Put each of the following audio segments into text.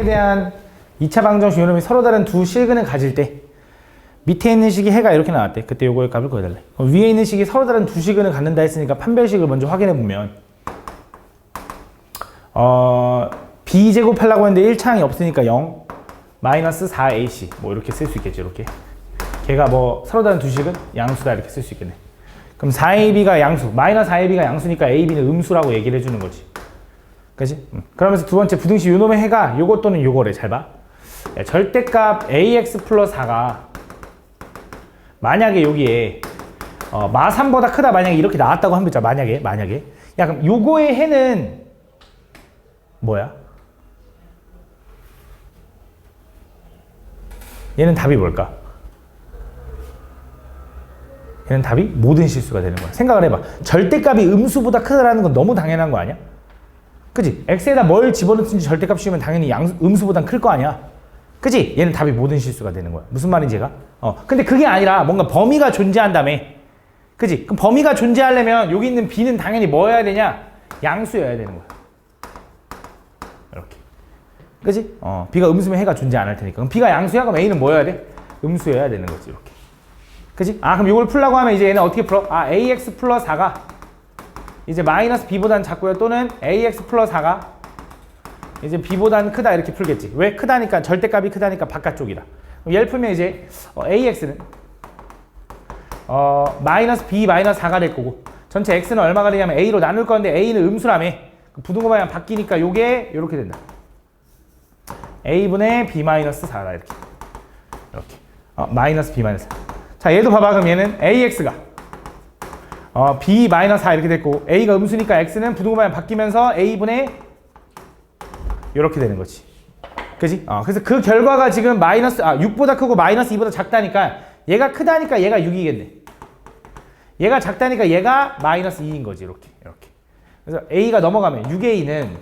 해에 대한 2차 방정식 요놈이 서로 다른 두 실근을 가질 때 밑에 있는 식이 해가 이렇게 나왔대. 그때 요거의 값을 구해달래. 위에 있는 식이 서로 다른 두 실근을 갖는다 했으니까 판별식을 먼저 확인해 보면 b제곱하려고 했는데 1차항이 없으니까 0 마이너스 4ac 뭐 이렇게 쓸 수 있겠죠. 이렇게 걔가 뭐 서로 다른 두 식은 양수다 이렇게 쓸 수 있겠네. 그럼 4ab가 양수, 마이너스 4ab가 양수니까 ab는 음수라고 얘기를 해주는 거지. 그치? 그러면서 두 번째 부등식 요놈의 해가 요거 또는 요거래. 잘 봐. 야, 절대값 ax 플러스 4가 만약에 여기에 마3보다 크다 만약에 이렇게 나왔다고 하면 만약에 야 그럼 요거의 해는 뭐야? 얘는 답이 뭘까? 얘는 답이 모든 실수가 되는 거야. 생각을 해봐. 절대값이 음수보다 크다라는 건 너무 당연한 거 아니야? 그치? x에다 뭘 집어넣든지 절대값 씌우면 당연히 음수보단 클 거 아니야? 그치? 얘는 답이 모든 실수가 되는 거야. 무슨 말인지 얘가? 근데 그게 아니라 뭔가 범위가 존재한다며. 그치? 그럼 범위가 존재하려면 여기 있는 b는 당연히 뭐여야 되냐? 양수여야 되는 거야. 이렇게. 그치? b가 음수면 해가 존재 안 할 테니까. 그럼 b가 양수야? 그럼 a는 뭐여야 돼? 음수여야 되는 거지. 이렇게. 그치? 그럼 이걸 풀라고 하면 이제 얘는 어떻게 풀어? ax 플러스 4가 이제 마이너스 b보단 작고요. 또는 ax 플러스 4가 이제 b보단 크다 이렇게 풀겠지. 왜? 크다니까 절대값이 크다니까 바깥쪽이다. 그럼 얘를 풀면 이제 ax는 마이너스 b 마이너스 4가 될 거고 전체 x는 얼마가 되냐면 a로 나눌 건데 a는 음수라며. 부등호 방향 바뀌니까 요게 이렇게 된다. a분의 b 마이너스 4다 이렇게. 마이너스 b 마이너스 4. 자 얘도 봐봐. 그럼 얘는 ax가 b 마이너스 4 이렇게 됐고 a가 음수니까 x는 부등호 방향 바뀌면서 a분의 이렇게 되는 거지. 그지? 그래서 그 결과가 지금 마이너스 6보다 크고 마이너스 2보다 작다니까 얘가 크다니까 얘가 6이겠네. 얘가 작다니까 얘가 마이너스 2인 거지. 이렇게. 그래서 a가 넘어가면 6a는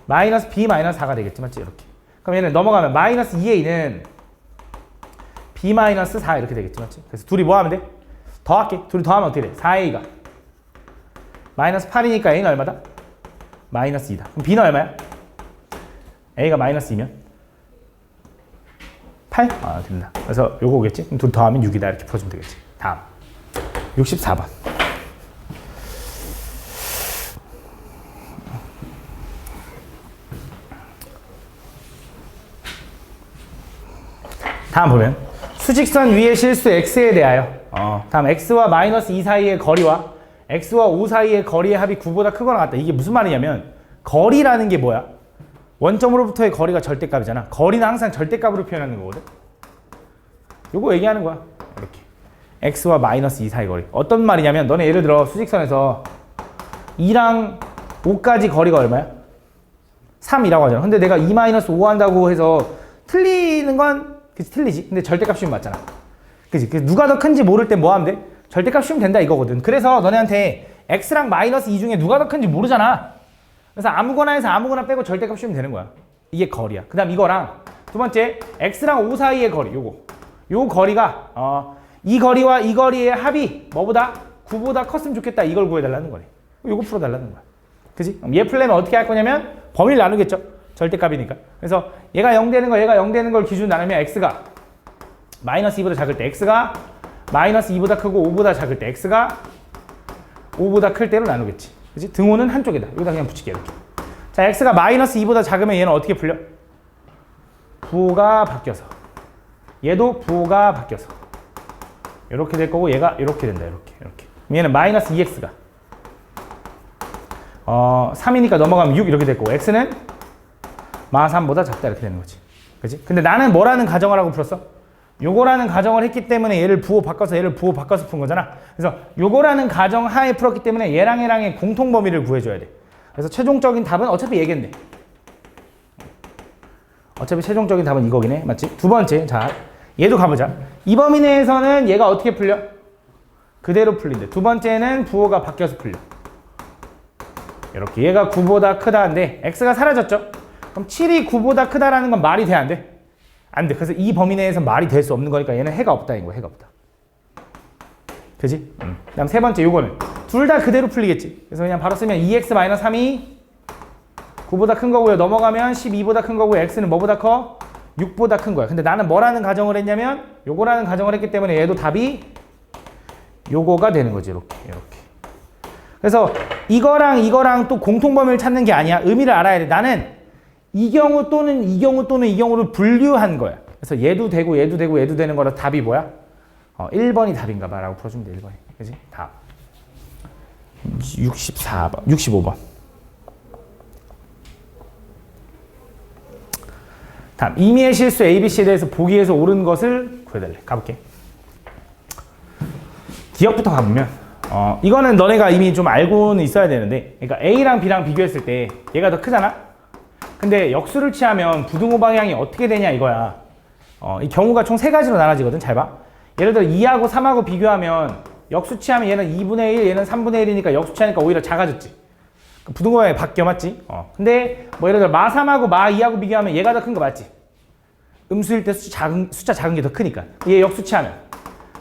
마이너스 b 마이너스 4가 되겠지. 맞지? 이렇게. 그럼 얘는 넘어가면 마이너스 2a는 b 마이너스 4 이렇게 되겠지. 맞지? 그래서 둘이 뭐 하면 돼? 더할게. 둘이 더하면 어떻게 돼? 4a가 마이너스 8이니까 a는 얼마다? 마이너스 2다. 그럼 b는 얼마야? a가 마이너스 2면 8? 됩니다. 그래서 요거 오겠지? 그럼 둘 더하면 6이다. 이렇게 풀어주면 되겠지. 다음 64번. 다음 보면 수직선 위의 실수 x에 대하여 다음 x와 마이너스 2 사이의 거리와 x와 5 사이의 거리의 합이 9보다 크거나 같다. 이게 무슨 말이냐면 거리라는 게 뭐야? 원점으로부터의 거리가 절대값이잖아. 거리는 항상 절대값으로 표현하는 거거든. 요거 얘기하는 거야. 이렇게 x와 마이너스 2 사이 거리. 어떤 말이냐면 너네 예를 들어 수직선에서 2랑 5까지 거리가 얼마야? 3이라고 하잖아. 근데 내가 2 마이너스 5 한다고 해서 틀리는 건 그치 틀리지. 근데 절대값 씌우면 맞잖아. 그치? 누가 더 큰지 모를 땐 뭐 하면 돼? 절대값 씌우면 된다 이거거든. 그래서 너네한테 x랑 마이너스 2 중에 누가 더 큰지 모르잖아. 그래서 아무거나 해서 아무거나 빼고 절대값 씌우면 되는 거야. 이게 거리야. 그 다음 이거랑 두 번째 x랑 5 사이의 거리. 요 거리가 이 거리와 이 거리의 합이 뭐보다 9보다 컸으면 좋겠다. 이걸 구해달라는 거네. 요거 풀어달라는 거야. 그치? 얘 풀려면 어떻게 할 거냐면 범위를 나누겠죠. 절대값이니까. 그래서 얘가 0 되는 거 얘가 0 되는 걸 기준 나누면 x가 마이너스 2보다 작을 때 x가 마이너스 2보다 크고 5보다 작을 때 x가 5보다 클 때로 나누겠지. 그치? 등호는 한쪽에다. 여기다 그냥 붙일게 이렇게. 자 x가 마이너스 2보다 작으면 얘는 어떻게 풀려? 부호가 바뀌어서 얘도 부호가 바뀌어서 이렇게 될 거고 얘가 이렇게 된다. 이렇게. 얘는 마이너스 2x가 3이니까 넘어가면 6 이렇게 될 거고 x는 마 3보다 작다 이렇게 되는 거지. 그치? 근데 나는 뭐라는 가정을 하고 풀었어? 요거라는 가정을 했기 때문에 얘를 부호 바꿔서 푼 거잖아. 그래서 요거라는 가정 하에 풀었기 때문에 얘랑의 공통 범위를 구해줘야 돼. 그래서 최종적인 답은 어차피 얘겠네. 어차피 최종적인 답은 이거긴 해. 맞지? 두 번째, 자 얘도 가보자. 이 범위 내에서는 얘가 어떻게 풀려? 그대로 풀린대. 두 번째는 부호가 바뀌어서 풀려. 이렇게 얘가 9보다 크다인데 x가 사라졌죠? 그럼 7이 9보다 크다라는 건 말이 돼, 안 돼? 안 돼. 그래서 이 범위 내에서 말이 될 수 없는 거니까 얘는 해가 없다인 거야. 해가 없다. 그지? 그 다음 세 번째 요거는 둘 다 그대로 풀리겠지. 그래서 그냥 바로 쓰면 2x-3이 9보다 큰 거고요. 넘어가면 12보다 큰 거고요. x는 뭐보다 커? 6보다 큰 거야. 근데 나는 뭐라는 가정을 했냐면 요거라는 가정을 했기 때문에 얘도 답이 요거가 되는 거지. 이렇게. 그래서 이거랑 또 공통범위를 찾는 게 아니야. 의미를 알아야 돼. 나는 이 경우 또는 이 경우 또는 이 경우를 분류한 거야. 그래서 얘도 되고 얘도 되고 얘도 되는 거라 답이 뭐야? 1번이 답인가 봐 라고 풀어주면 돼. 1번이. 그치? 답. 64번. 65번. 다음. 임의의 실수 ABC에 대해서 보기에서 옳은 것을 구해달래. 가볼게. 기억부터 가보면 이거는 너네가 이미 좀 알고는 있어야 되는데, 그러니까 A랑 B랑 비교했을 때 얘가 더 크잖아? 근데 역수를 취하면 부등호 방향이 어떻게 되냐 이거야. 이 경우가 총 3가지로 나눠지거든. 잘 봐. 예를 들어 2하고 3하고 비교하면 역수 취하면 얘는 2분의 1, 얘는 3분의 1이니까 역수 취하니까 오히려 작아졌지. 부등호 방향이 바뀌어, 맞지? 근데 뭐 예를 들어 마 3하고 마 2하고 비교하면 얘가 더 큰 거 맞지? 음수일 때 숫자 작은 게 더 크니까. 얘 역수 취하면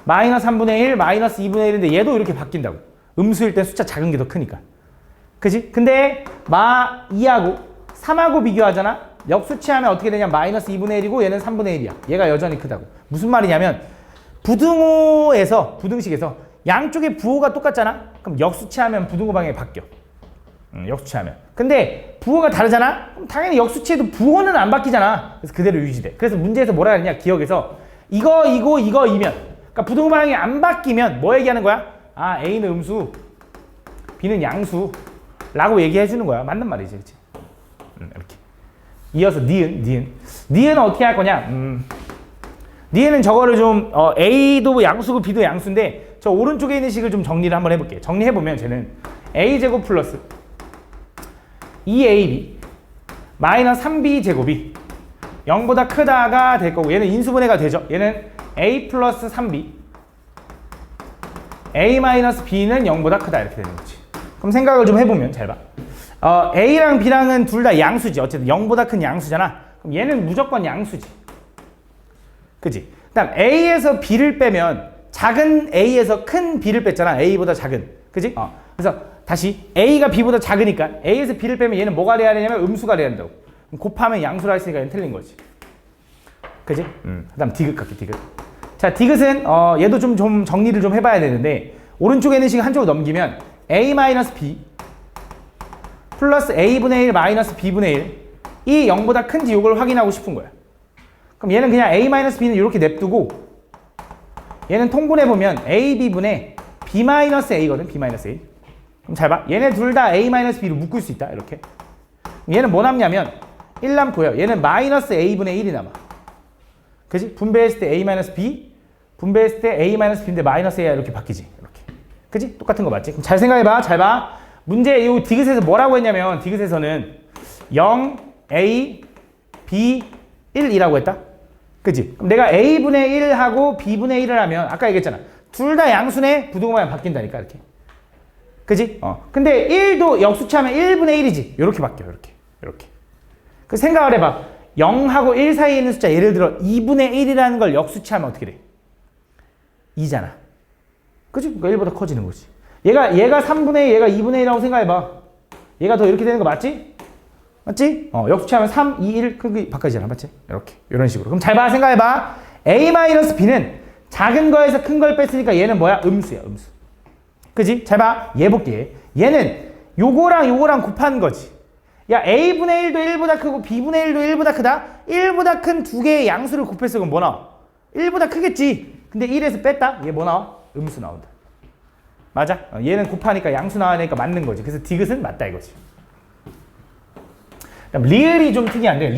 마이너스 3분의 1, 마이너스 2분의 1인데 얘도 이렇게 바뀐다고. 음수일 때 숫자 작은 게 더 크니까. 그지? 근데 마 2하고 3하고 비교하잖아? 역수 취하면 어떻게 되냐? 마이너스 2분의 1이고 얘는 3분의 1이야. 얘가 여전히 크다고. 무슨 말이냐면 부등호에서, 부등식에서 양쪽의 부호가 똑같잖아? 그럼 역수 취하면 부등호 방향이 바뀌어. 역수 취하면. 근데 부호가 다르잖아? 그럼 당연히 역수 취해도 부호는 안 바뀌잖아. 그래서 그대로 유지돼. 그래서 문제에서 뭐라 했냐? 기억에서 이거이면, 그러니까 부등호 방향이 안 바뀌면 뭐 얘기하는 거야? 아, A는 음수, B는 양수 라고 얘기해 주는 거야. 맞는 말이지. 그치? 이렇게. 이어서 니은은 어떻게 할 거냐? 니은은 저거를 좀 A도 양수고 B도 양수인데 저 오른쪽에 있는 식을 좀 정리를 한번 해볼게요. 정리해보면 쟤는 A제곱 플러스 2AB 마이너스 3B제곱이 0보다 크다가 될 거고, 얘는 인수분해가 되죠. 얘는 A 플러스 3B A 마이너스 B는 0보다 크다 이렇게 되는 거지. 그럼 생각을 좀 해보면 잘 봐. A랑 B랑은 둘 다 양수지. 어쨌든 0보다 큰 양수잖아. 그럼 얘는 무조건 양수지. 그지? 그다음 A에서 B를 빼면 작은 A에서 큰 B를 뺐잖아. A보다 작은. 그지? 그래서 다시 A가 B보다 작으니까 A에서 B를 빼면 얘는 뭐가 돼야 되냐면 음수가 돼야 된다고. 그럼 곱하면 양수라 했으니까 얘는 틀린 거지. 그지? 그다음 디귿 갈게. 디귿. 자, 디귿은 얘도 좀 정리를 좀 해봐야 되는데, 오른쪽에 있는 식을 한쪽으로 넘기면 A-B 플러스 A분의 1 마이너스 B분의 1 이 0보다 큰지 이걸 확인하고 싶은 거야. 그럼 얘는 그냥 A-B는 이렇게 냅두고 얘는 통분해보면 AB분의 B-A거든. B-A. 그럼 잘 봐. 얘네 둘 다 A-B로 묶을 수 있다. 이렇게. 얘는 뭐 남냐면 1 남고요. 얘는 마이너스 A분의 1이 남아. 그지? 분배했을 때 A-B, 분배했을 때 A-B인데 마이너스 A야 이렇게 바뀌지. 이렇게. 그지? 똑같은 거 맞지? 그럼 잘 생각해봐. 잘 봐. 문제 이 디귿에서 뭐라고 했냐면 디귿에서는 0, A, B, 1이라고 했다. 그지? 그럼 내가 A분의 1하고 B분의 1을 하면 아까 얘기했잖아. 둘 다 양수네 부등호 방향 바뀐다니까 이렇게. 그지? 근데 1도 역수치하면 1분의 1이지. 이렇게 바뀌어. 이렇게. 그 생각을 해봐. 0하고 1 사이에 있는 숫자 예를 들어 2분의 1이라는 걸 역수치하면 어떻게 돼? 2잖아. 그지? 그러니까 1보다 커지는 거지. 얘가 3분의 1, 얘가 2분의 1이라고 생각해봐. 얘가 더 이렇게 되는 거 맞지? 맞지? 역수치하면 3, 2, 1 크기 바꿔지잖아. 맞지? 이렇게. 이런 식으로. 그럼 잘 봐. 생각해봐. A-B는 작은 거에서 큰 걸 뺐으니까 얘는 뭐야? 음수야. 음수. 그지? 잘 봐. 얘 볼게. 얘는 요거랑 곱한 거지. 야, A분의 1도 1보다 크고 B분의 1도 1보다 크다? 1보다 큰 두 개의 양수를 곱했어. 그럼 뭐 나와? 1보다 크겠지. 근데 1에서 뺐다? 얘 뭐 나와? 음수 나온다. 맞아? 얘는 곱하니까 양수 나와야되니까 맞는 거지. 그래서 디귿은 맞다 이거지. 그럼 리을이 좀 특이한데,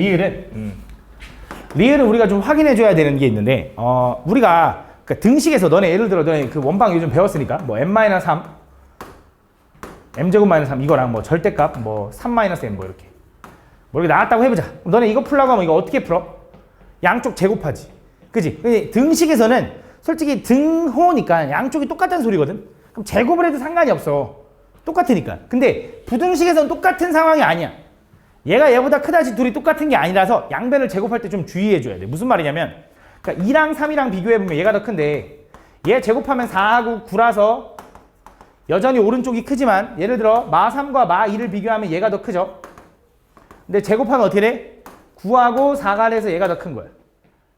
리을은 우리가 좀 확인해줘야 되는 게 있는데, 우리가 그 등식에서 너네 예를 들어 너네 그 원방 요즘 배웠으니까 뭐 m-3 m제곱 마이너스 3 이거랑 뭐 절대값 뭐 3-m 뭐 이렇게 나왔다고 해보자. 그럼 너네 이거 풀라고 하면 이거 어떻게 풀어? 양쪽 제곱하지. 그지? 근데 등식에서는 솔직히 등호니까 양쪽이 똑같다는 소리거든. 그럼 제곱을 해도 상관이 없어. 똑같으니까. 근데 부등식에서는 똑같은 상황이 아니야. 얘가 얘보다 크다지 둘이 똑같은 게 아니라서 양변을 제곱할 때 좀 주의해줘야 돼. 무슨 말이냐면 그러니까 2랑 3이랑 비교해보면 얘가 더 큰데 얘 제곱하면 4하고 9라서 여전히 오른쪽이 크지만 예를 들어 마 3과 마 2를 비교하면 얘가 더 크죠. 근데 제곱하면 어떻게 돼? 9하고 4가 돼서 얘가 더 큰 거야.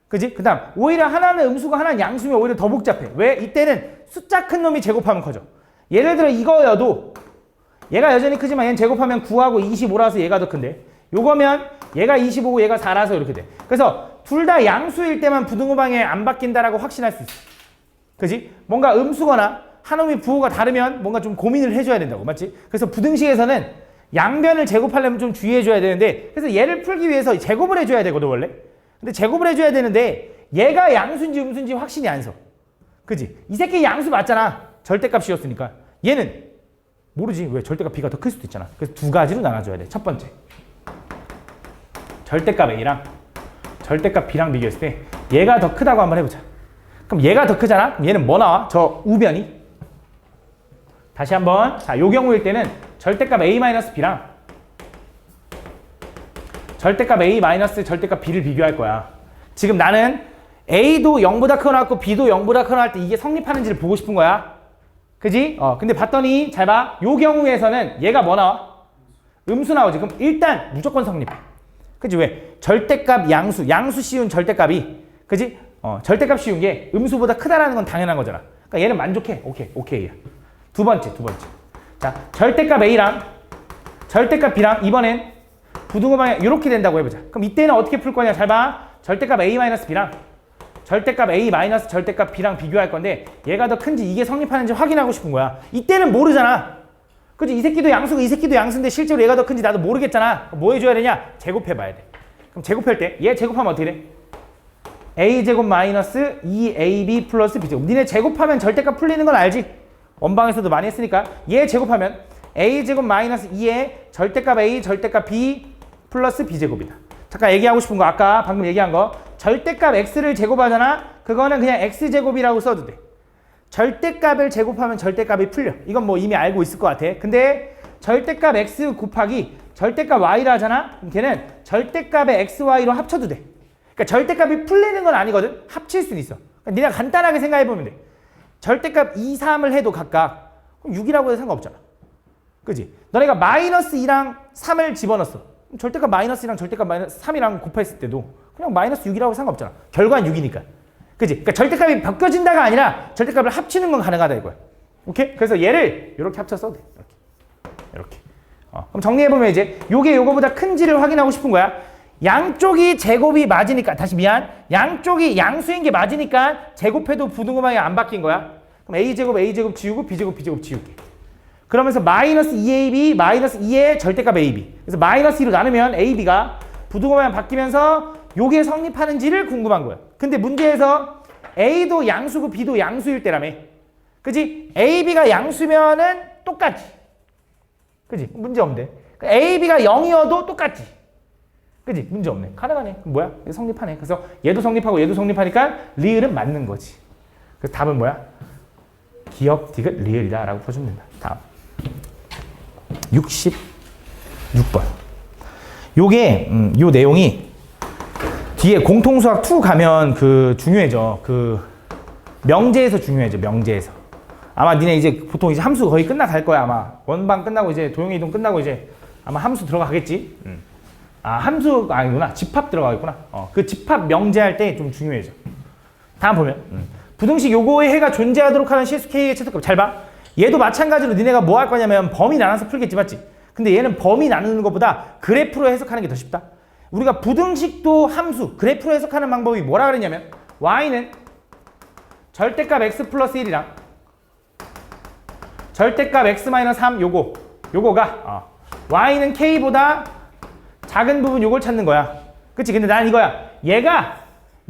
그지? 그 다음 오히려 하나는 음수고 하나는 양수면 오히려 더 복잡해. 왜? 이때는 숫자 큰 놈이 제곱하면 커져. 예를 들어 이거여도 얘가 여전히 크지만 얘는 제곱하면 9하고 25라서 얘가 더 큰데 요거면 얘가 25고 얘가 4라서 이렇게 돼. 그래서 둘 다 양수일 때만 부등호방에 안 바뀐다라고 확신할 수 있어. 그지? 뭔가 음수거나 한 놈이 부호가 다르면 뭔가 좀 고민을 해줘야 된다고. 맞지? 그래서 부등식에서는 양변을 제곱하려면 좀 주의해줘야 되는데 그래서 얘를 풀기 위해서 제곱을 해줘야 되거든 원래. 근데 제곱을 해줘야 되는데 얘가 양수인지 음수인지 확신이 안 서. 그지? 이 새끼 양수 맞잖아. 절대값이었으니까. 얘는 모르지. 왜? 절대값 b가 더 클 수도 있잖아. 그래서 두 가지로 나눠줘야 돼. 첫 번째 절대값 a랑 절대값 b랑 비교했을 때 얘가 더 크다고 한번 해보자. 그럼 얘가 더 크잖아? 그럼 얘는 뭐 나와? 저 우변이 다시 한번 자, 요 경우일 때는 절대값 a-b랑 절대값 a 마이너스 절대값 b를 비교할 거야. 지금 나는 a도 0보다 크거나 같고 b도 0보다 크거나 할 때 이게 성립하는지를 보고 싶은 거야. 그지? 근데 봤더니 잘 봐. 요 경우에서는 얘가 뭐 나와? 음수 나오지. 그럼 일단 무조건 성립해. 그지? 왜? 절대값 양수 씌운 절대값이 그지? 절대값 씌운 게 음수보다 크다라는 건 당연한 거잖아. 그러니까 얘는 만족해. 오케이야. 두 번째. 자, 절대값 a랑 절대값 b랑 이번엔 부등호방에 이렇게 된다고 해보자. 그럼 이때는 어떻게 풀 거냐? 잘 봐. 절대값 a-b랑 절대값 a 마이너스 절대값 b랑 비교할 건데 얘가 더 큰지 이게 성립하는지 확인하고 싶은 거야. 이때는 모르잖아. 그치? 이 새끼도 양수고 이 새끼도 양수인데 실제로 얘가 더 큰지 나도 모르겠잖아. 뭐 해줘야 되냐? 제곱해봐야 돼. 그럼 제곱할 때 얘 제곱하면 어떻게 돼? a제곱 마이너스 2ab 플러스 b제곱. 니네 제곱하면 절대값 풀리는 건 알지? 원방에서도 많이 했으니까 얘 제곱하면 a제곱 마이너스 2의 절대값 a 절대값 b 플러스 b제곱이다. 잠깐 얘기하고 싶은 거 아까 방금 얘기한 거 절대값 x를 제곱하잖아. 그거는 그냥 x제곱이라고 써도 돼. 절대값을 제곱하면 절대값이 풀려. 이건 뭐 이미 알고 있을 것 같아. 근데 절대값 x 곱하기 절대값 y라 하잖아. 그럼 걔는 절대값의 x, y로 합쳐도 돼. 그러니까 절대값이 풀리는 건 아니거든. 합칠 수는 있어. 그러니까 네가 간단하게 생각해보면 돼. 절대값 2, 3을 해도 각각 그럼 6이라고 해도 상관없잖아. 그지? 너네가 마이너스 2랑 3을 집어넣었어. 절대값 마이너스 2랑 절대값 마이너스 3이랑 곱했을 때도 그냥 마이너스 6이라고 상관없잖아. 결과는 6이니까. 그지? 그러니까 절대값이 벗겨진다가 아니라 절대값을 합치는 건 가능하다 이거야. 오케이? 그래서 얘를 이렇게 합쳐 써도 돼. 이렇게. 그럼 정리해보면 이제 요게 요거보다 큰지를 확인하고 싶은 거야. 양쪽이 제곱이 맞으니까 다시 미안. 양쪽이 양수인 게 맞으니까 제곱해도 부등호방이 안 바뀐 거야. 그럼 a제곱 지우고 b제곱 지울게. 그러면서 마이너스 2ab 마이너스 2의 절대값 ab. 그래서 마이너스 2로 나누면 ab가 부등호방이 바뀌면서 요게 성립하는지를 궁금한 거야. 근데 문제에서 a도 양수고 b도 양수일 때라며. 그지? ab가 양수면은 똑같지. 그지? 문제 없네. ab가 0이어도 똑같지. 그지? 문제 없네. 가능하네. 그럼 뭐야? 성립하네. 그래서 얘도 성립하고 얘도 성립하니까 리을은 맞는 거지. 그래서 답은 뭐야? 기역, 디귿, 리을이다 라고 풀어주면 된다. 다음 66번. 요게 요 내용이 뒤에 공통수학 2 가면 그 중요해져. 그 명제에서 중요해져. 명제에서. 아마 니네 이제 보통 이제 함수 거의 끝나갈 거야. 아마 원방 끝나고 이제 도형의 이동 끝나고 이제 아마 함수 들어가겠지. 함수 아니구나. 집합 들어가겠구나. 그 집합 명제할 때 좀 중요해져. 다음 보면 부등식 요거의 해가 존재하도록 하는 실수 K의 최소값. 잘 봐. 얘도 마찬가지로 니네가 뭐 할 거냐면 범위 나눠서 풀겠지, 맞지? 근데 얘는 범위 나누는 것보다 그래프로 해석하는 게 더 쉽다. 우리가 부등식도 함수, 그래프로 해석하는 방법이 뭐라 그랬냐면 y는 절대값 x 플러스 1이랑 절대값 x 마이너스 3 요거가 y는 k보다 작은 부분 요걸 찾는 거야. 그치? 근데 난 이거야. 얘가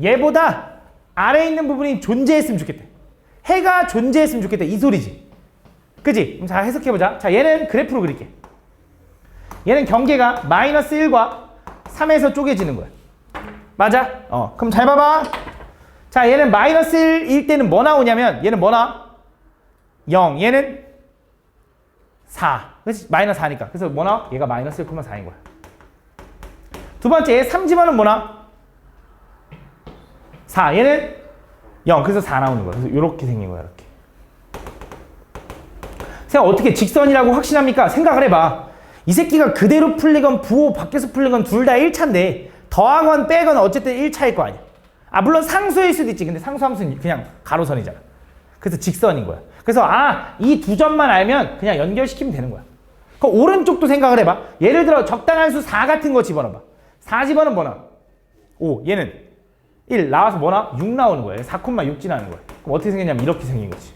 얘보다 아래에 있는 부분이 존재했으면 좋겠대. 해가 존재했으면 좋겠대. 이 소리지. 그치? 그럼 자, 해석해보자. 자, 얘는 그래프로 그릴게. 얘는 경계가 마이너스 1과 3에서 쪼개지는 거야. 맞아? 그럼 잘 봐봐. 자, 얘는 마이너스 1일 때는 뭐 나오냐면 얘는 뭐 나와? 0. 얘는 4. 그치? 마이너스 4니까. 그래서 뭐 나와? 얘가 마이너스 1,4인 거야. 두 번째, 얘 3 집어는 뭐 나와? 4. 얘는 0. 그래서 4 나오는 거야. 그래서 이렇게 생긴 거야. 이렇게. 생각 어떻게 직선이라고 확신합니까? 생각을 해봐. 이 새끼가 그대로 풀리건 부호 밖에서 풀리건 둘 다 1차인데 더하건 빼건 어쨌든 1차일 거 아니야. 아 물론 상수일 수도 있지. 근데 상수함수는 그냥 가로선이잖아. 그래서 직선인 거야. 그래서 이 두 점만 알면 그냥 연결시키면 되는 거야. 그 오른쪽도 생각을 해봐. 예를 들어 적당한 수 4 같은 거 집어넣어봐. 4 집어넣으면 뭐 나와? 5. 얘는 1 나와서 뭐 나와? 6 나오는 거야. 4,6 지나는 거야. 그럼 어떻게 생겼냐면 이렇게 생긴 거지.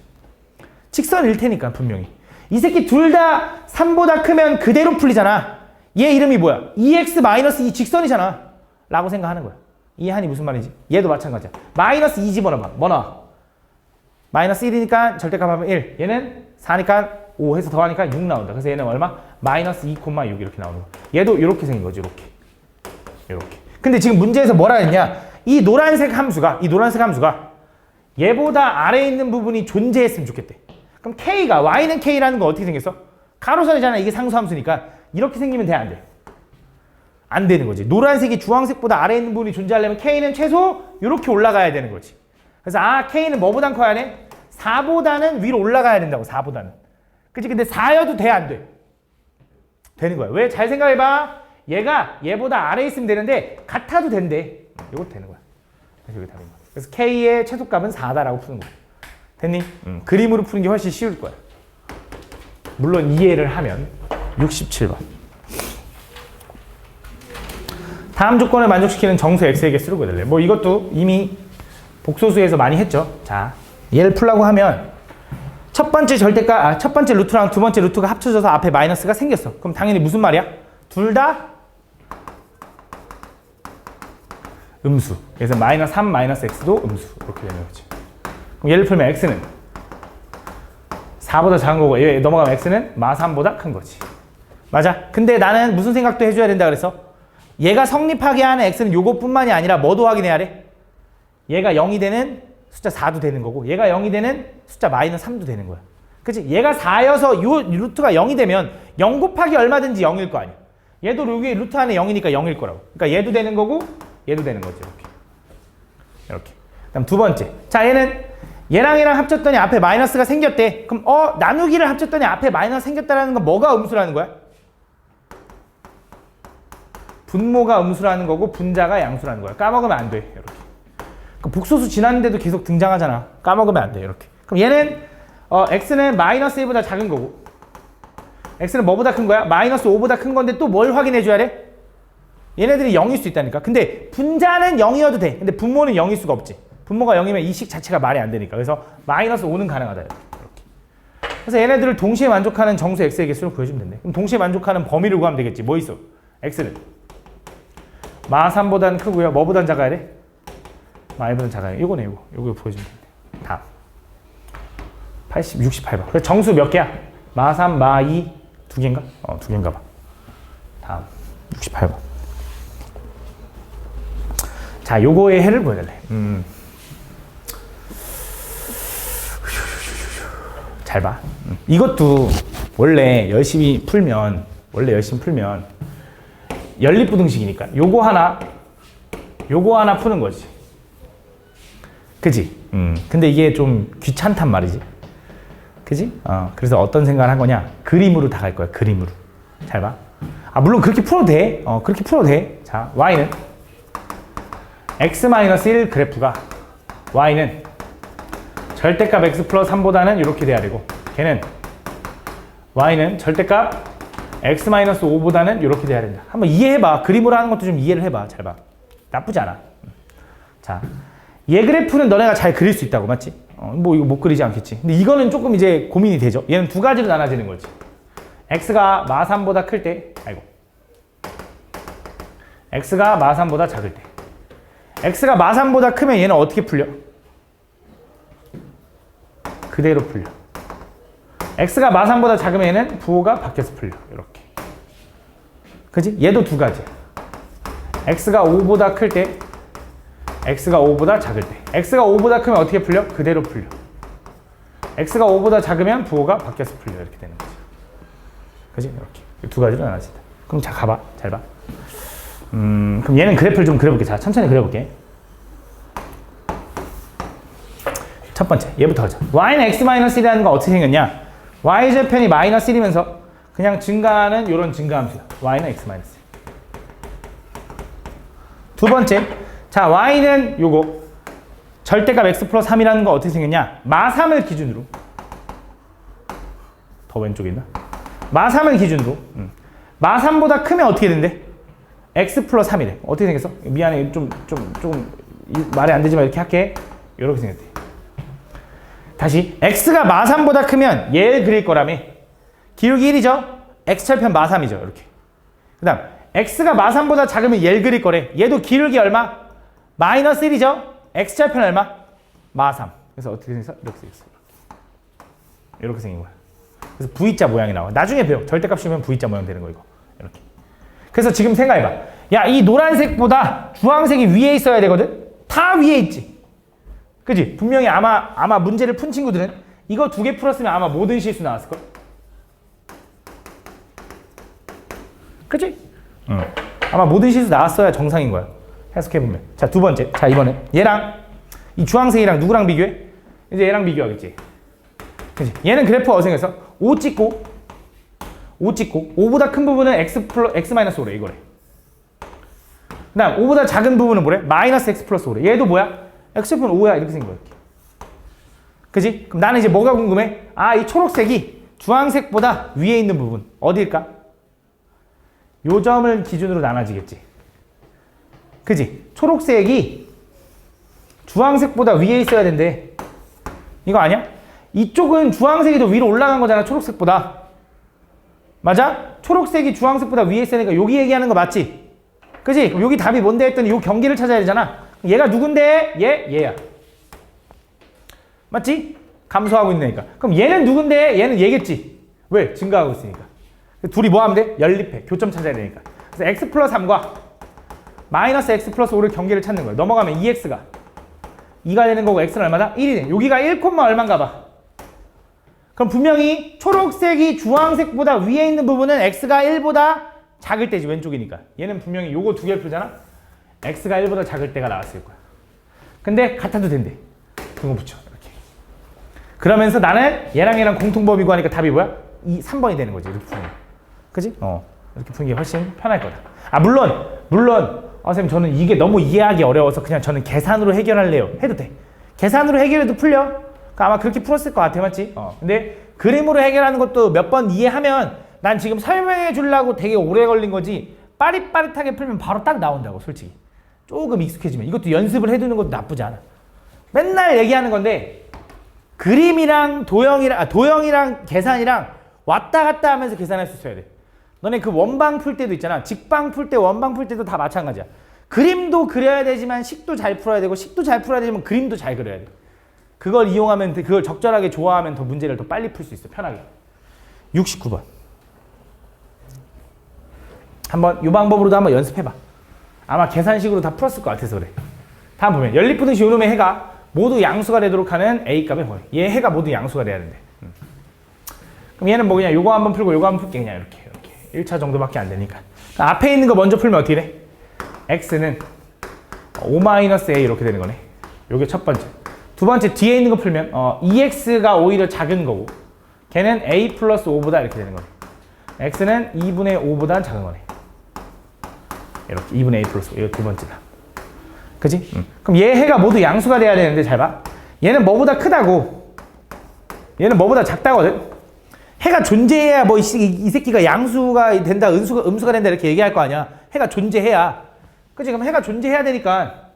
직선일 테니까 분명히. 이 새끼 둘 다 3보다 크면 그대로 풀리잖아. 얘 이름이 뭐야? 2x-2 직선이잖아. 라고 생각하는 거야. 이해하니 무슨 말인지? 얘도 마찬가지야. 마이너스 2 집어넣어봐. 뭐 나와? 마이너스 1이니까 절대값 하면 1. 얘는 4니까 5 해서 더하니까 6 나온다. 그래서 얘는 얼마? 마이너스 2,6 이렇게 나오는 거야. 얘도 이렇게 생긴 거지. 이렇게. 근데 지금 문제에서 뭐라 했냐? 이 노란색 함수가 얘보다 아래에 있는 부분이 존재했으면 좋겠대. 그럼 K가, Y는 K라는 거 어떻게 생겼어? 가로선이잖아. 이게 상수함수니까. 이렇게 생기면 돼, 안 돼? 안 되는 거지. 노란색이 주황색보다 아래에 있는 부분이 존재하려면 K는 최소 이렇게 올라가야 되는 거지. 그래서 K는 뭐보단 커야 돼? 4보다는 위로 올라가야 된다고, 4보다는. 그치? 근데 4여도 돼, 안 돼? 되는 거야. 왜? 잘 생각해봐. 얘가 얘보다 아래에 있으면 되는데 같아도 된대. 이것도 되는 거야. 그래서 이게 답인 거야. 그래서 K의 최소값은 4다라고 푸는 거야. 됐니? 그림으로 푸는 게 훨씬 쉬울 거야. 물론 이해를 하면. 67번. 다음 조건을 만족시키는 정수 x의 개수를 구해달래. 뭐 이것도 이미 복소수에서 많이 했죠. 자, 얘를 풀라고 하면 첫 번째 루트랑 두 번째 루트가 합쳐져서 앞에 마이너스가 생겼어. 그럼 당연히 무슨 말이야? 둘 다 음수. 그래서 마이너스 3 마이너스 x도 음수. 이렇게 되는 거지. 그럼 얘를 풀면 x는 4보다 작은 거고 얘 넘어가면 x는 마3보다 큰 거지. 맞아. 근데 나는 무슨 생각도 해줘야 된다 그랬어? 얘가 성립하게 하는 x는 요것뿐만이 아니라 뭐도 확인해야 돼? 얘가 0이 되는 숫자 4도 되는 거고 얘가 0이 되는 숫자 마이너스 3도 되는 거야. 그치? 얘가 4여서 요 루트가 0이 되면 0 곱하기 얼마든지 0일 거 아니야. 얘도 여기 루트 안에 0이니까 0일 거라고. 그러니까 얘도 되는 거고 얘도 되는 거지. 이렇게. 그다음 두 번째. 자, 얘랑 합쳤더니 앞에 마이너스가 생겼대. 그럼 나누기를 합쳤더니 앞에 마이너스 생겼다라는 건 뭐가 음수라는 거야? 분모가 음수라는 거고 분자가 양수라는 거야. 까먹으면 안 돼. 이렇게. 복소수 지났는데도 계속 등장하잖아. 까먹으면 안 돼. 이렇게. 그럼 얘는 x는 마이너스 1보다 작은 거고 x는 뭐보다 큰 거야? 마이너스 5보다 큰 건데 또 뭘 확인해 줘야 돼? 얘네들이 0일 수 있다니까. 근데 분자는 0이어도 돼. 근데 분모는 0일 수가 없지. 분모가 0이면 이 식 자체가 말이 안 되니까. 그래서 마이너스 5는 가능하다. 이렇게. 그래서 얘네들을 동시에 만족하는 정수 x의 개수를 구해주면 된대. 그럼 동시에 만족하는 범위를 구하면 되겠지. 뭐 있어? x는 마3보다는 크고요. 뭐보단 작아야 돼? 마이보단 작아요. 이거네, 이거 보여주면 된대. 다음. 68번. 그래서 정수 몇 개야? 마3, 마2 두 개인가? 두 개인가 봐. 다음. 68번. 자, 요거의 해를 보여달래. 잘 봐. 이것도 원래 열심히 풀면 연립부등식이니까 요거 하나 푸는 거지. 그지? 근데 이게 좀 귀찮단 말이지. 그지? 그래서 어떤 생각을 한 거냐? 그림으로 다 갈 거야. 그림으로. 잘 봐. 물론 그렇게 풀어도 돼. 그렇게 풀어도 돼. 자, y는 x-1 그래프가 y는 절대값 x 플러스 3보다는 이렇게 돼야 되고 걔는 y는 절대값 x-5보다는 이렇게 돼야 된다. 한번 이해해봐. 그림으로 하는 것도 좀 이해를 해봐. 잘 봐. 나쁘지 않아. 자, 얘 그래프는 너네가 잘 그릴 수 있다고, 맞지? 뭐 이거 못 그리지 않겠지. 근데 이거는 조금 이제 고민이 되죠. 얘는 두 가지로 나눠지는 거지. x가 마3보다 클 때, x가 마3보다 작을 때. x가 마3보다 크면 얘는 어떻게 풀려? 그대로 풀려. x가 마3보다 작으면 얘는 부호가 바뀌어서 풀려. 이렇게. 그지? 얘도 두 가지야. x가 5보다 클 때, x가 5보다 작을 때. x가 5보다 크면 어떻게 풀려? 그대로 풀려. x가 5보다 작으면 부호가 바뀌어서 풀려. 이렇게 되는 거지. 그지? 이렇게. 두 가지로 나눠진다. 그럼 자, 가봐. 잘 봐. 그럼 얘는 그래프를 좀 그려볼게. 자, 천천히 그려볼게. 첫 번째, 얘부터 하자. y는 x-1이라는 건 어떻게 생겼냐? y절편이 마이너스 1이면서 그냥 증가하는 이런 증가함수야. y는 x 마이너스. 두 번째, 자 y는 요거 절대값 x 플러스 3이라는 거 어떻게 생겼냐? 마3을 기준으로, 더 왼쪽에 있나? 마3을 기준으로, 마3보다 크면 어떻게 된대? x 플러스 3이래. 어떻게 생겼어? 미안해, 좀 말이 안 되지만 이렇게 할게. 이렇게 생겼대. 다시, x가 마3보다 크면 얘를 그릴 거라며. 기울기 1이죠? x절편 마3이죠. 이렇게. 그 다음 x가 마3보다 작으면 얘를 그릴 거래. 얘도 기울기 얼마? 마이너스 1이죠? x절편 얼마? 마3. 그래서 어떻게 생겼어? 이렇게 생겼어. 이렇게 생긴 거야. 그래서 V자 모양이 나와. 나중에 배워. 절대값 씌우면 V자 모양 되는 거 이거. 이렇게. 그래서 지금 생각해봐. 야, 이 노란색보다 주황색이 위에 있어야 되거든? 다 위에 있지. 그지? 분명히 아마 문제를 푼 친구들은 이거 두 개 풀었으면 아마 모든 실수 나왔을걸? 그치? 응. 아마 모든 실수 나왔어야 정상인 거야. 해석해보면. 자, 두 번째. 자, 이번에 얘랑 이 주황색이랑 누구랑 비교해? 이제 얘랑 비교하겠지. 그치? 얘는 그래프가 어떻게 생겼어? 5 찍고 5보다 큰 부분은 x 마이너스 5래. 이거래. 그 다음 5보다 작은 부분은 뭐래? 마이너스 x 플러스 5래. 얘도 뭐야? x는 5야. 이렇게 생긴 거야. 이렇게. 그치? 그럼 나는 이제 뭐가 궁금해? 아, 이 초록색이 주황색보다 위에 있는 부분 어디일까? 요 점을 기준으로 나눠지겠지. 그치? 초록색이 주황색보다 위에 있어야 된대. 이거 아니야? 이쪽은 주황색이 더 위로 올라간 거잖아. 초록색보다. 맞아? 초록색이 주황색보다 위에 있으니까 여기 얘기하는 거 맞지? 그치? 그럼 여기 답이 뭔데 했더니 요 경계를 찾아야 되잖아. 얘가 누군데? 얘야. 맞지? 감소하고 있는 애니까. 그럼 얘는 누군데? 얘는 얘겠지. 왜? 증가하고 있으니까. 둘이 뭐 하면 돼? 연립해. 교점 찾아야 되니까. 그래서 x 플러스 3과 마이너스 x 플러스 5를 경계를 찾는 거야. 넘어가면 2x가 2가 되는 거고 x는 얼마다? 1이 돼. 여기가 1, 얼마인가 봐. 그럼 분명히 초록색이 주황색보다 위에 있는 부분은 x가 1보다 작을 때지. 왼쪽이니까. 얘는 분명히 요거 두 개를 풀잖아. x가 1보다 작을 때가 나왔을 거야. 근데 같아도 된대. 그거 붙여. 이렇게. 그러면서 나는 얘랑 공통법이고 하니까 답이 뭐야? 3번이 되는 거지. 이렇게 푸는 거. 그지? 이렇게 푸는 게 훨씬 편할 거다. 아, 물론 선생님 저는 이게 너무 이해하기 어려워서 그냥 저는 계산으로 해결할래요. 해도 돼. 계산으로 해결해도 풀려. 그러니까 아마 그렇게 풀었을 것 같아. 맞지? 근데 그림으로 해결하는 것도 몇 번 이해하면 난 지금 설명해 주려고 되게 오래 걸린 거지 빠릿빠릿하게 풀면 바로 딱 나온다고. 솔직히 조금 익숙해지면 이것도 연습을 해두는 것도 나쁘지 않아. 맨날 얘기하는 건데 그림이랑 도형이랑 계산이랑 왔다 갔다 하면서 계산할 수 있어야 돼. 너네 그 원방 풀 때도 있잖아. 직방 풀 때, 원방 풀 때도 다 마찬가지야. 그림도 그려야 되지만 식도 잘 풀어야 되고, 식도 잘 풀어야 되지만 그림도 잘 그려야 돼. 그걸 이용하면, 그걸 적절하게 좋아하면 더 문제를 더 빨리 풀 수 있어. 편하게. 69번. 한번 이 방법으로도 한번 연습해봐. 아마 계산식으로 다 풀었을 것 같아서 그래. 다음 보면 연립부등식 요놈의 해가 모두 양수가 되도록 하는 A값의 범위. 얘 해가 모두 양수가 돼야 된대. 그럼 얘는 뭐 그냥 요거 한번 풀고 요거 한번 풀게. 그냥 이렇게 1차 정도밖에 안 되니까. 그러니까 앞에 있는 거 먼저 풀면 어떻게 돼? x는 5-a 이렇게 되는 거네. 요게 첫 번째. 두 번째 뒤에 있는 거 풀면 2x가 오히려 작은 거고 걔는 a 플러스 5보다 이렇게 되는 거네. x는 2분의 5보다 작은 거네. 이렇게 2분의 a 플러스 5. 이거 두 번째다. 그지? 그럼 얘 해가 모두 양수가 돼야 되는데 잘 봐. 얘는 뭐보다 크다고 얘는 뭐보다 작다거든. 해가 존재해야 뭐 이 새끼가 양수가 된다, 음수가 된다 이렇게 얘기할 거 아니야. 해가 존재해야. 그치? 그럼 해가 존재해야 되니까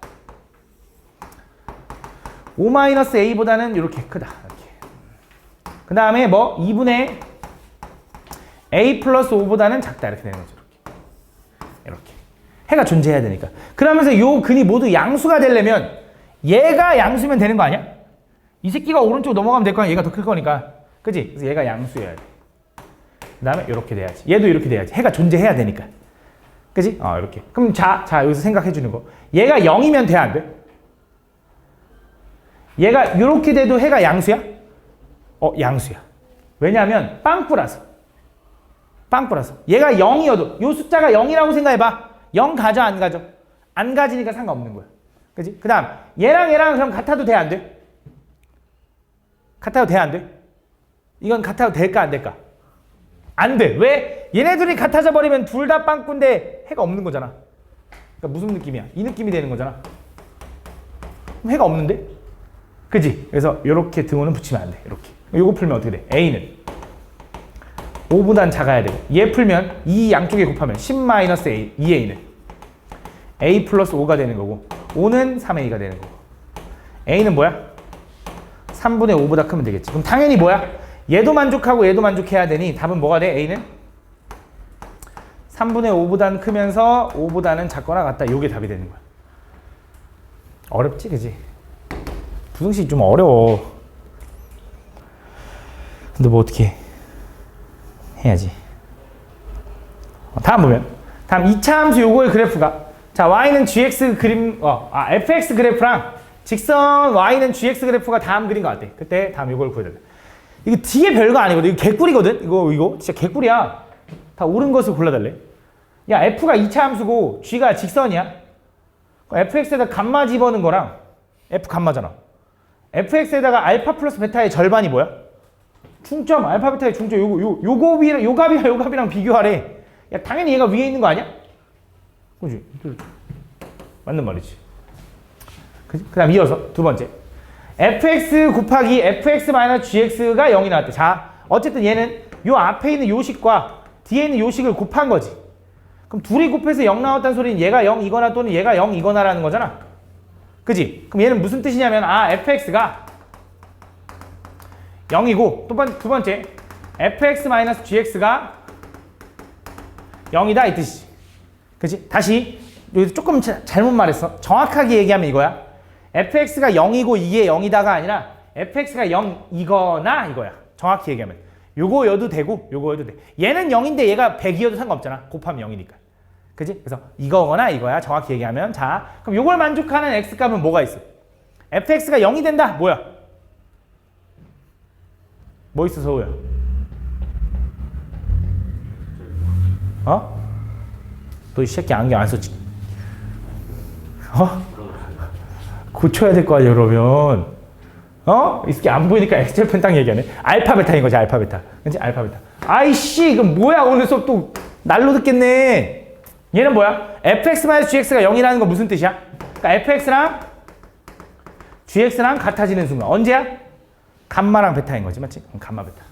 5-a보다는 이렇게 크다. 이렇게. 그 다음에 뭐 2분의 a 플러스 5보다는 작다. 이렇게 되는 거죠. 이렇게. 해가 존재해야 되니까. 그러면서 요 근이 모두 양수가 되려면 얘가 양수면 되는 거 아니야? 이 새끼가 오른쪽 넘어가면 될 거야. 얘가 더 클 거니까. 그치? 그래서 얘가 양수여야 돼. 그 다음에 이렇게 돼야지. 얘도 이렇게 돼야지. 해가 존재해야 되니까. 그치? 이렇게. 그럼 자, 여기서 생각해 주는 거. 얘가 0이면 돼, 안 돼? 얘가 이렇게 돼도 해가 양수야? 양수야. 왜냐하면 빵꾸라서. 얘가 0이어도 이 숫자가 0이라고 생각해봐. 0 가져, 안 가져? 안 가지니까 상관없는 거야. 그치? 그 다음 얘랑 그럼 같아도 돼, 안 돼? 같아도 돼, 안 돼? 이건 같아도 될까, 안 될까? 안 돼. 왜? 얘네들이 같아져 버리면 둘 다 빵꾸인데 해가 없는 거잖아. 그러니까 무슨 느낌이야? 이 느낌이 되는 거잖아. 그럼 해가 없는데? 그지? 그래서 이렇게 등호는 붙이면 안 돼. 이렇게. 요거 풀면 어떻게 돼? A는 5보단 작아야 되고 얘 풀면 이 양쪽에 곱하면 10-A, 2A는 A 플러스 5가 되는 거고 5는 3A가 되는 거고 A는 뭐야? 3분의 5보다 크면 되겠지. 그럼 당연히 뭐야? 얘도 만족하고 얘도 만족해야 되니 답은 뭐가 돼? A는 3분의 5보다는 크면서 5보다는 작거나 같다. 요게 답이 되는 거야. 어렵지, 그지? 부등식 좀 어려워. 근데 뭐 어떻게 해야지. 다음 보면 다음 2차 함수 요거의 그래프가 자 y는 gx 그림 fx 그래프랑 직선 y는 gx 그래프가 다음 그림 같아. 그때 다음 요걸 구해야 돼. 이거 뒤에 별거 아니거든. 이거 개꿀이거든. 이거 진짜 개꿀이야. 다 옳은 것을 골라달래. 야 f가 2차 함수고 g가 직선이야. fx에다 감마 집어넣은 거랑 f 감마잖아. fx에다가 알파 플러스 베타의 절반이 뭐야? 중점, 알파 베타의 중점. 요 값이랑 비교하래. 야 당연히 얘가 위에 있는 거 아니야? 그지? 맞는 말이지. 그 다음 이어서 두 번째 fx 곱하기 fx 마이너스 gx가 0이 나왔대. 자 어쨌든 얘는 요 앞에 있는 요식과 뒤에 있는 요식을 곱한 거지. 그럼 둘이 곱해서 0 나왔다는 소리는 얘가 0이거나 또는 얘가 0이거나 라는 거잖아. 그지? 그럼 얘는 무슨 뜻이냐면 fx가 0이고 두 번째 fx 마이너스 gx가 0이다 이 뜻이지. 그지? 다시 여기서 조금 잘못 말했어. 정확하게 얘기하면 이거야. fx가 0이고 이게 0이다가 아니라 fx가 0이거나 이거야. 정확히 얘기하면 요거여도 되고 요거여도 돼. 얘는 0인데 얘가 100이어도 상관없잖아. 곱하면 0이니까. 그지? 그래서 이거거나 이거야. 정확히 얘기하면. 자 그럼 요걸 만족하는 x값은 뭐가 있어? fx가 0이 된다. 뭐야? 뭐 있어 서우야? 어? 너 이 새끼 안경 안 썼지? 어? 고쳐야 될 거 아니야 그러면. 어? 이 새끼 안 보이니까 엑셀 펜 딱 얘기하네. 알파 베타인 거지 알파 베타. 그치? 알파 베타. 아이씨 이건 뭐야 오늘 수업 또 날로 듣겠네. 얘는 뭐야? fx-gx가 0이라는 건 무슨 뜻이야? 그러니까 fx랑 gx랑 같아지는 순간 언제야? 감마랑 베타인 거지 맞지? 감마 베타.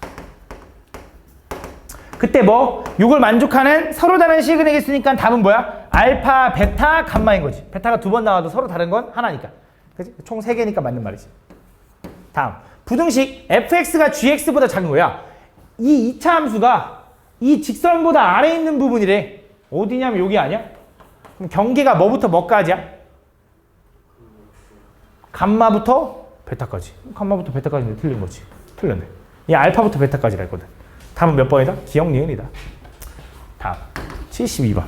그때 뭐? 이걸 만족하는 서로 다른 시그널이 있으니까 답은 뭐야? 알파, 베타, 감마인 거지. 베타가 두 번 나와도 서로 다른 건 하나니까. 그치? 총 3개니까 맞는 말이지. 다음 부등식 fx가 gx보다 작은 거야. 이 2차 함수가 이 직선보다 아래에 있는 부분이래. 어디냐면 여기 아니야? 그럼 경계가 뭐부터 뭐까지야? 감마부터 베타까지. 감마부터 베타까지인데 틀린 거지. 틀렸네. 이 알파부터 베타까지라 했거든. 답은 몇 번이다? 기억 니은이다. 다음 72번.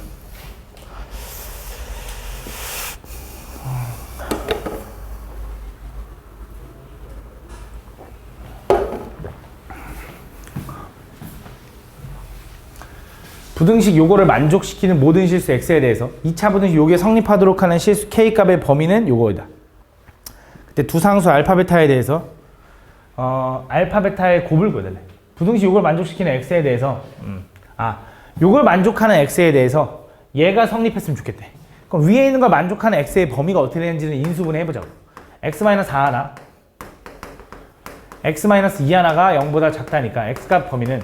부등식 요거를 만족시키는 모든 실수 x에 대해서 2차 부등식 요게 성립하도록 하는 실수 k값의 범위는 요거이다. 그때 두 상수 알파 베타에 대해서 알파 베타의 곱을 구해달래. 부등식 요걸 만족시키는 x에 대해서 요걸 만족하는 x에 대해서 얘가 성립했으면 좋겠대. 그럼 위에 있는 걸 만족하는 x의 범위가 어떻게 되는지는 인수분해 해보자고. x-4 하나 x-2 하나가 0보다 작다니까 x값 범위는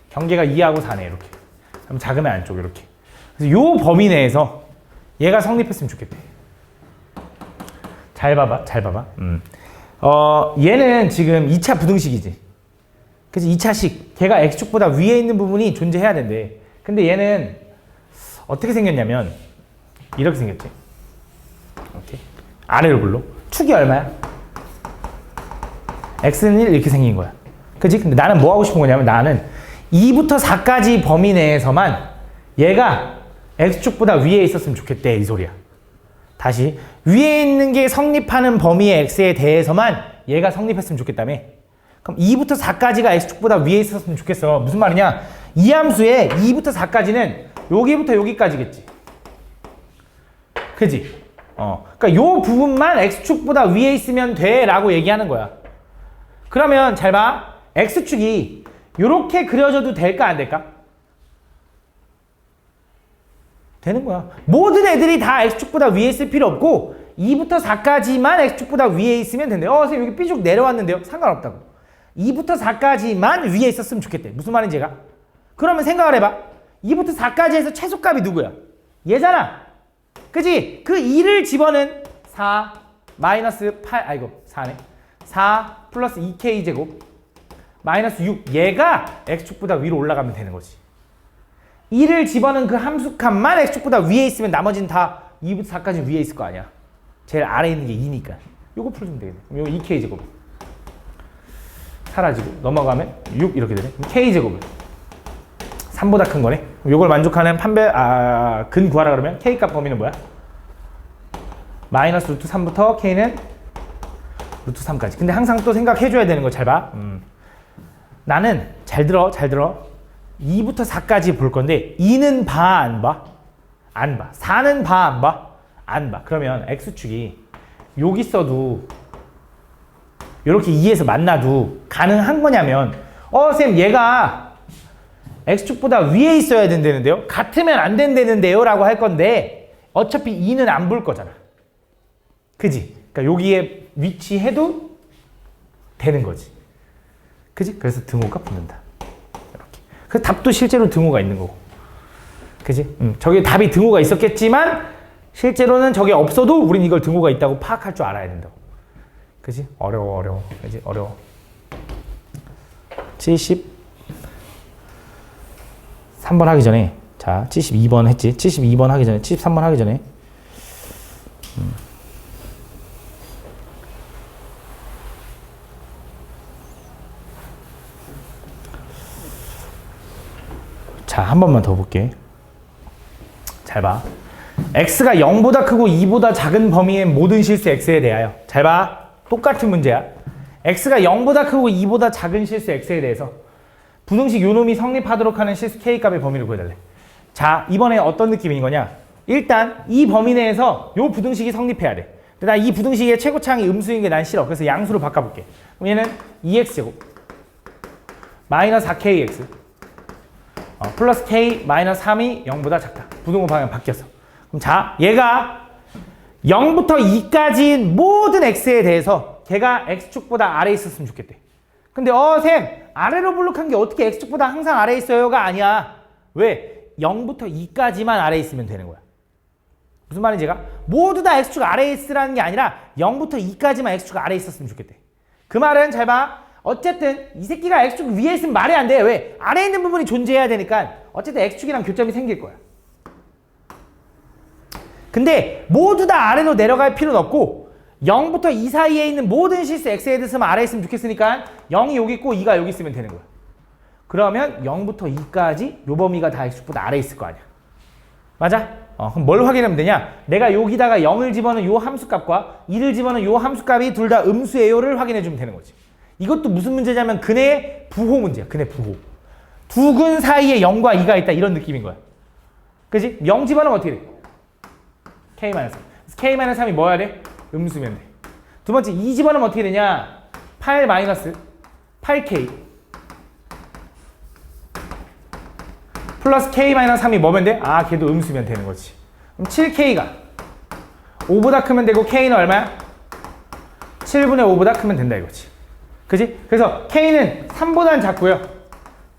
경계가 2하고 4네 이렇게. 그럼 작으면 안쪽 이렇게. 그래서 요 범위 내에서 얘가 성립했으면 좋겠대. 잘 봐봐. 얘는 지금 2차 부등식이지. 그치? 2차식. 걔가 x축보다 위에 있는 부분이 존재해야 된대. 근데 얘는 어떻게 생겼냐면 이렇게 생겼지. 이렇게. 아래로 불러. 축이 얼마야? x는 1 이렇게 생긴 거야. 그치? 근데 나는 뭐 하고 싶은 거냐면 나는 2부터 4까지 범위 내에서만 얘가 x축보다 위에 있었으면 좋겠대 이 소리야. 다시 위에 있는 게 성립하는 범위의 x에 대해서만 얘가 성립했으면 좋겠다며. 그럼 2부터 4까지가 x축보다 위에 있었으면 좋겠어. 무슨 말이냐? 이 함수의 2부터 4까지는 여기부터 여기까지겠지. 그지? 그러니까 요 부분만 x축보다 위에 있으면 돼 라고 얘기하는 거야. 그러면 잘 봐. x축이 요렇게 그려져도 될까 안 될까? 되는 거야. 모든 애들이 다 x축보다 위에 있을 필요 없고 2부터 4까지만 x축보다 위에 있으면 된대요. 선생님 여기 삐쭉 내려왔는데요. 상관없다고. 2부터 4까지만 위에 있었으면 좋겠대. 무슨 말인지 얘가? 그러면 생각을 해봐. 2부터 4까지 해서 최소값이 누구야? 얘잖아. 그지? 그 2를 집어넣은 4 마이너스 8 아이고 4네. 4 플러스 2k 제곱 마이너스 6 얘가 x축보다 위로 올라가면 되는 거지. 2를 집어넣은 그 함수값만 x축보다 위에 있으면 나머지는 다 2부터 4까지 위에 있을 거 아니야. 제일 아래에 있는 게 2니까. 요거 풀어주면 되겠네. 그럼 요거 2k 제곱 사라지고 넘어가면 6 이렇게 되네. 그럼 k 제곱은 3보다 큰 거네. 그럼 요걸 만족하는 근 구하라 그러면 k 값 범위는 뭐야? 마이너스 루트 3부터 k는 루트 3까지. 근데 항상 또 생각해줘야 되는 거 잘 봐. 나는 잘 들어. 2부터 4까지 볼 건데 2는 봐 안 봐? 안 봐. 4는 봐 안 봐? 안 봐. 그러면 x축이 여기 있어도 이렇게 2에서 만나도 가능한 거냐면 쌤 얘가 x축보다 위에 있어야 된다는데요? 같으면 안 된다는데요? 라고 할 건데 어차피 2는 안 볼 거잖아. 그지? 그러니까 여기에 위치해도 되는 거지. 그지? 그래서 등호가 붙는다. 이렇게. 그 답도 실제로 등호가 있는 거고. 그지? 저게 답이 등호가 있었겠지만 실제로는 저게 없어도 우린 이걸 등호가 있다고 파악할 줄 알아야 된다고. 그지? 어려워. 그지? 어려워. 73번 하기 전에 자 72번 했지. 72번 하기 전에 73번 하기 전에 자, 한 번만 더 볼게. 잘 봐. x가 0보다 크고 2보다 작은 범위의 모든 실수 x에 대하여. 잘 봐. 똑같은 문제야. x가 0보다 크고 2보다 작은 실수 x에 대해서 부등식 요놈이 성립하도록 하는 실수 k값의 범위를 구해달래. 자, 이번에 어떤 느낌인 거냐? 일단 이 범위 내에서 요 부등식이 성립해야 돼. 근데 나 이 부등식의 최고차항이 음수인 게 난 싫어. 그래서 양수로 바꿔볼게. 그럼 얘는 2x제곱 마이너스 4kx 플러스 k 마이너스 3이 0보다 작다. 부등호 방향 바뀌었어. 그럼 자, 얘가 0부터 2까지인 모든 x에 대해서 걔가 x축보다 아래에 있었으면 좋겠대. 근데 쌤 아래로 블록한 게 어떻게 x축보다 항상 아래에 있어요가 아니야. 왜? 0부터 2까지만 아래에 있으면 되는 거야. 무슨 말인지 제가? 모두 다 x축 아래에 있으라는 게 아니라 0부터 2까지만 x축 아래에 있었으면 좋겠대. 그 말은 잘 봐. 어쨌든 이 새끼가 x축 위에 있으면 말이 안 돼. 왜? 아래에 있는 부분이 존재해야 되니까 어쨌든 x축이랑 교점이 생길 거야. 근데 모두 다 아래로 내려갈 필요는 없고 0부터 2 사이에 있는 모든 실수 x에 대해서만 아래에 있으면 좋겠으니까 0이 여기 있고 2가 여기 있으면 되는 거야. 그러면 0부터 2까지 요 범위가 다 x축보다 아래에 있을 거 아니야. 맞아? 그럼 뭘 확인하면 되냐? 내가 여기다가 0을 집어넣은 요 함수값과 2를 집어넣은 요 함수값이 둘 다 음수예요를 확인해주면 되는 거지. 이것도 무슨 문제냐면 근의 부호 문제야. 근의 부호. 두 근 사이에 0과 2가 있다. 이런 느낌인 거야. 그지? 0 집어넣으면 어떻게 돼? k-3. k-3이 뭐야 돼? 음수면 돼. 두 번째 2 집어넣으면 어떻게 되냐? 8-8k 플러스 k-3이 뭐면 돼? 걔도 음수면 되는 거지. 그럼 7k가 5보다 크면 되고 k는 얼마야? 7분의 5보다 크면 된다 이거지. 그지? 그래서 k는 3보다는 작고요.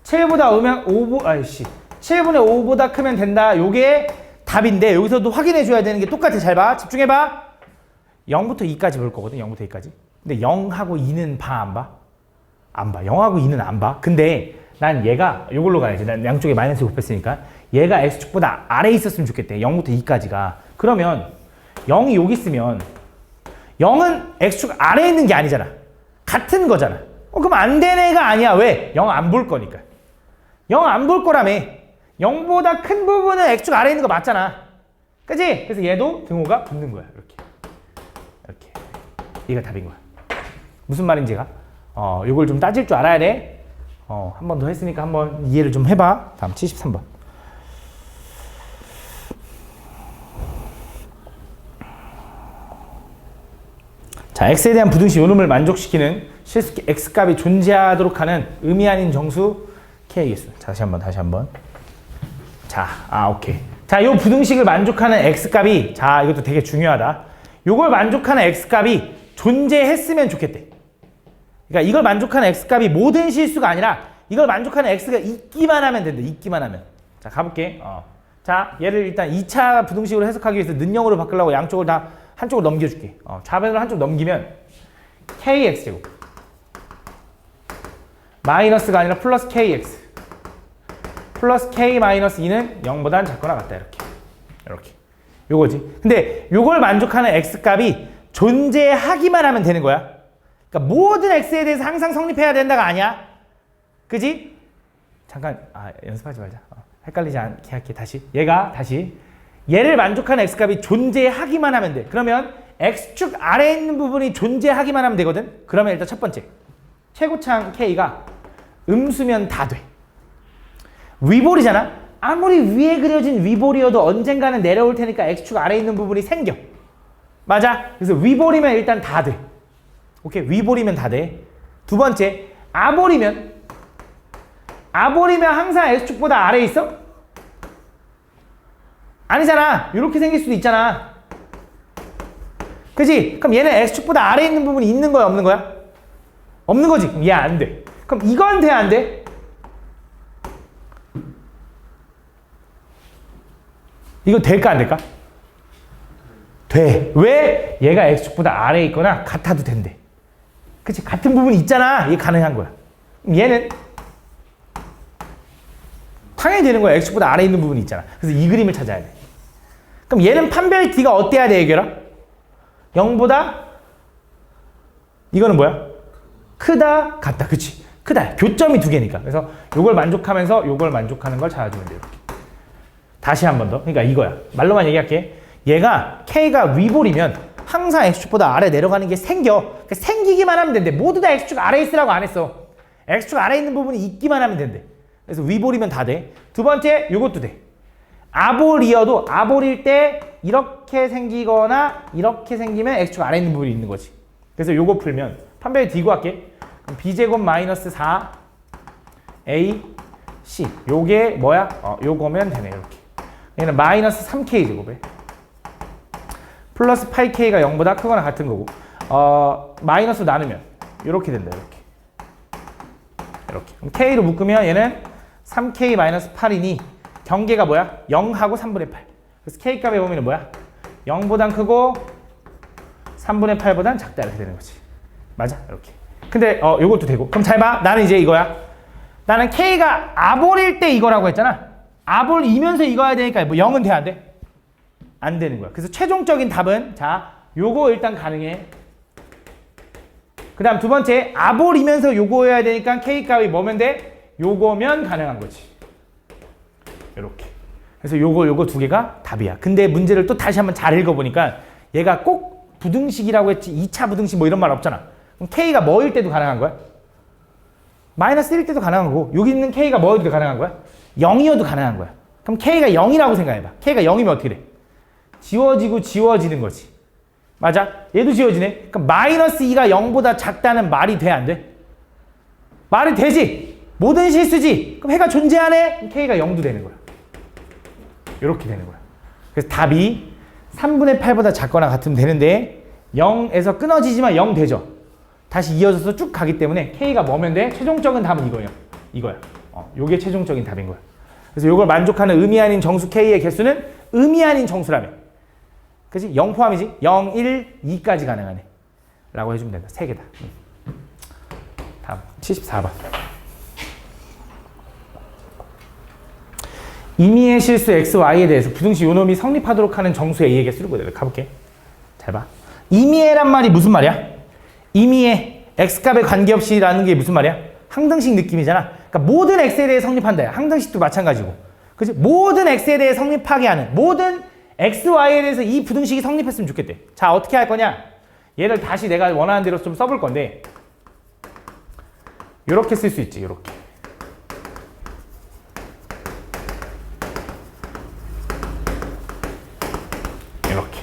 7보다 오면 7분의 5보다 크면 된다. 요게 답인데 여기서도 확인해 줘야 되는 게 똑같아. 잘 봐. 집중해 봐. 0부터 2까지 볼 거거든. 0부터 2까지. 근데 0하고 2는 봐 안 봐? 안 봐. 0하고 2는 안 봐. 근데 난 얘가 요걸로 가야지. 난 양쪽에 마이너스 곱했으니까 얘가 x축보다 아래에 있었으면 좋겠대. 0부터 2까지가. 그러면 0이 여기 있으면 0은 x축 아래에 있는 게 아니잖아. 같은 거잖아. 그럼 안 되는 애가 아니야. 왜? 0 안 볼 거니까. 0 안 볼 거라며. 0보다 큰 부분은 x축 아래에 있는 거 맞잖아. 그치? 그래서 얘도 등호가 붙는 거야. 이렇게. 이게 답인 거야. 무슨 말인지가? 요걸 좀 따질 줄 알아야 돼. 한 번 더 했으니까 한번 이해를 좀 해봐. 다음 73번. 자, x에 대한 부등식 요놈을 만족시키는 실수 x값이 존재하도록 하는 의미 아닌 정수 kx. 다시 한번. 자, 오케이. 자, 요 부등식을 만족하는 x값이, 자, 이것도 되게 중요하다. 요걸 만족하는 x값이 존재했으면 좋겠대. 그러니까 이걸 만족하는 x값이 모든 실수가 아니라 이걸 만족하는 x가 있기만 하면 된대. 있기만 하면. 자, 가볼게. 자, 얘를 일단 2차 부등식으로 해석하기 위해서 는영으로 바꾸려고 양쪽을 다 한쪽으로 넘겨줄게. 좌변으로 한쪽 넘기면 kx제곱 마이너스가 아니라 플러스 kx 플러스 k 마이너스 2는 0보단 작거나 같다. 이렇게 요거지. 근데 요걸 만족하는 x값이 존재하기만 하면 되는 거야. 그러니까 모든 x에 대해서 항상 성립해야 된다가 아니야. 그지? 잠깐 연습하지 말자. 헷갈리지 않게 할게. 다시 얘를 만족하는 x값이 존재하기만 하면 돼. 그러면 x축 아래에 있는 부분이 존재하기만 하면 되거든. 그러면 일단 첫 번째 최고창 k가 음수면 다 돼. 위볼이잖아. 아무리 위에 그려진 위볼이어도 언젠가는 내려올 테니까 x축 아래에 있는 부분이 생겨. 맞아? 그래서 위볼이면 일단 다 돼. 오케이, 위볼이면 다 돼. 두 번째, 아볼이면 항상 x축보다 아래에 있어? 아니잖아. 이렇게 생길 수도 있잖아. 그지? 그럼 얘는 x축보다 아래에 있는 부분이 있는 거야, 없는 거야? 없는 거지. 그럼 얘 안 돼. 그럼 이건 돼, 안 돼? 이거 될까, 안 될까? 돼. 왜? 얘가 x축보다 아래에 있거나 같아도 된대. 그치? 같은 부분이 있잖아. 이게 가능한 거야. 그럼 얘는 당연히 되는 거야. x축보다 아래에 있는 부분이 있잖아. 그래서 이 그림을 찾아야 돼. 그럼 얘는 판별 d가 어때야 돼, 얘들아? 0보다 이거는 뭐야? 크다, 같다. 그치? 크다. 교점이 두 개니까. 그래서 요걸 만족하면서 요걸 만족하는 걸 찾아주면 돼요. 다시 한 번 더. 그러니까 이거야. 말로만 얘기할게. 얘가 k가 위볼이면 항상 x축보다 아래 내려가는 게 생겨. 그러니까 생기기만 하면 된대. 모두 다 x축 아래에 있으라고 안 했어. x축 아래에 있는 부분이 있기만 하면 된대. 그래서 위볼이면 다 돼. 두 번째, 요것도 돼. 아볼이어도 아볼일 때 이렇게 생기거나 이렇게 생기면 x축 아래에 있는 부분이 있는 거지. 그래서 요거 풀면 판별 D고 할게. 그럼 b제곱 마이너스 4 a c 요게 뭐야? 요거면 되네. 이렇게. 얘는 마이너스 3k 제곱에 플러스 8k가 0보다 크거나 같은 거고 마이너스 나누면 이렇게 된다. 이렇게. 그럼 k로 묶으면 얘는 3k 마이너스 8이니 경계가 뭐야? 0하고 3분의 8. 그래서 k 값에 보면 뭐야? 0보단 크고 3분의 8보단 작다. 이렇게 되는 거지. 맞아? 이렇게. 근데 요것도 되고. 그럼 잘 봐. 나는 이제 이거야. 나는 k가 아볼일 때 이거라고 했잖아. 아볼이면서 이거 해야 되니까 뭐 0은 돼, 안 돼? 안 되는 거야. 그래서 최종적인 답은 자, 요거 일단 가능해. 그 다음 두 번째, 아볼이면서 요거 해야 되니까 k 값이 뭐면 돼? 요거면 가능한 거지. 요렇게. 그래서 요거 두 개가 답이야. 근데 문제를 또 다시 한번 잘 읽어보니까 얘가 꼭 부등식이라고 했지 2차 부등식 뭐 이런 말 없잖아. 그럼 k가 뭐일 때도 가능한 거야? 마이너스 1일 때도 가능한 거고 여기 있는 k가 뭐일 때도 가능한 거야? 0이어도 가능한 거야. 그럼 k가 0이라고 생각해봐. k가 0이면 어떻게 돼? 지워지고 지워지는 거지. 맞아? 얘도 지워지네. 그럼 마이너스 2가 0보다 작다는 말이 돼, 안 돼? 말이 되지? 모든 실수지? 그럼 해가 존재하네? 그럼 k가 0도 되는 거야. 이렇게 되는 거야. 그래서 답이 3분의 8보다 작거나 같으면 되는데 0에서 끊어지지만 0 되죠? 다시 이어져서 쭉 가기 때문에 k가 뭐면 돼? 최종적인 답은 이거예요. 이거야. 요게 최종적인 답인 거야. 그래서 요걸 만족하는 의미 아닌 정수 k의 개수는 의미 아닌 정수라며. 그치? 0 포함이지? 0, 1, 2까지 가능하네. 라고 해주면 된다. 3개다. 다음 74번. 임의의 실수 x, y에 대해서 부등식 요놈이 성립하도록 하는 정수 a의 개수를 보자. 가볼게. 잘 봐. 임의의란 말이 무슨 말이야? 임의의 x값에 관계없이라는 게 무슨 말이야? 항등식 느낌이잖아. 그러니까 모든 x에 대해 성립한다. 항등식도 마찬가지고. 그치? 모든 x에 대해 성립하게 하는 모든 x, y에 대해서 이 부등식이 성립했으면 좋겠대. 자, 어떻게 할 거냐? 얘를 다시 내가 원하는 대로 좀 써볼 건데 이렇게 쓸 수 있지. 이렇게. 이렇게.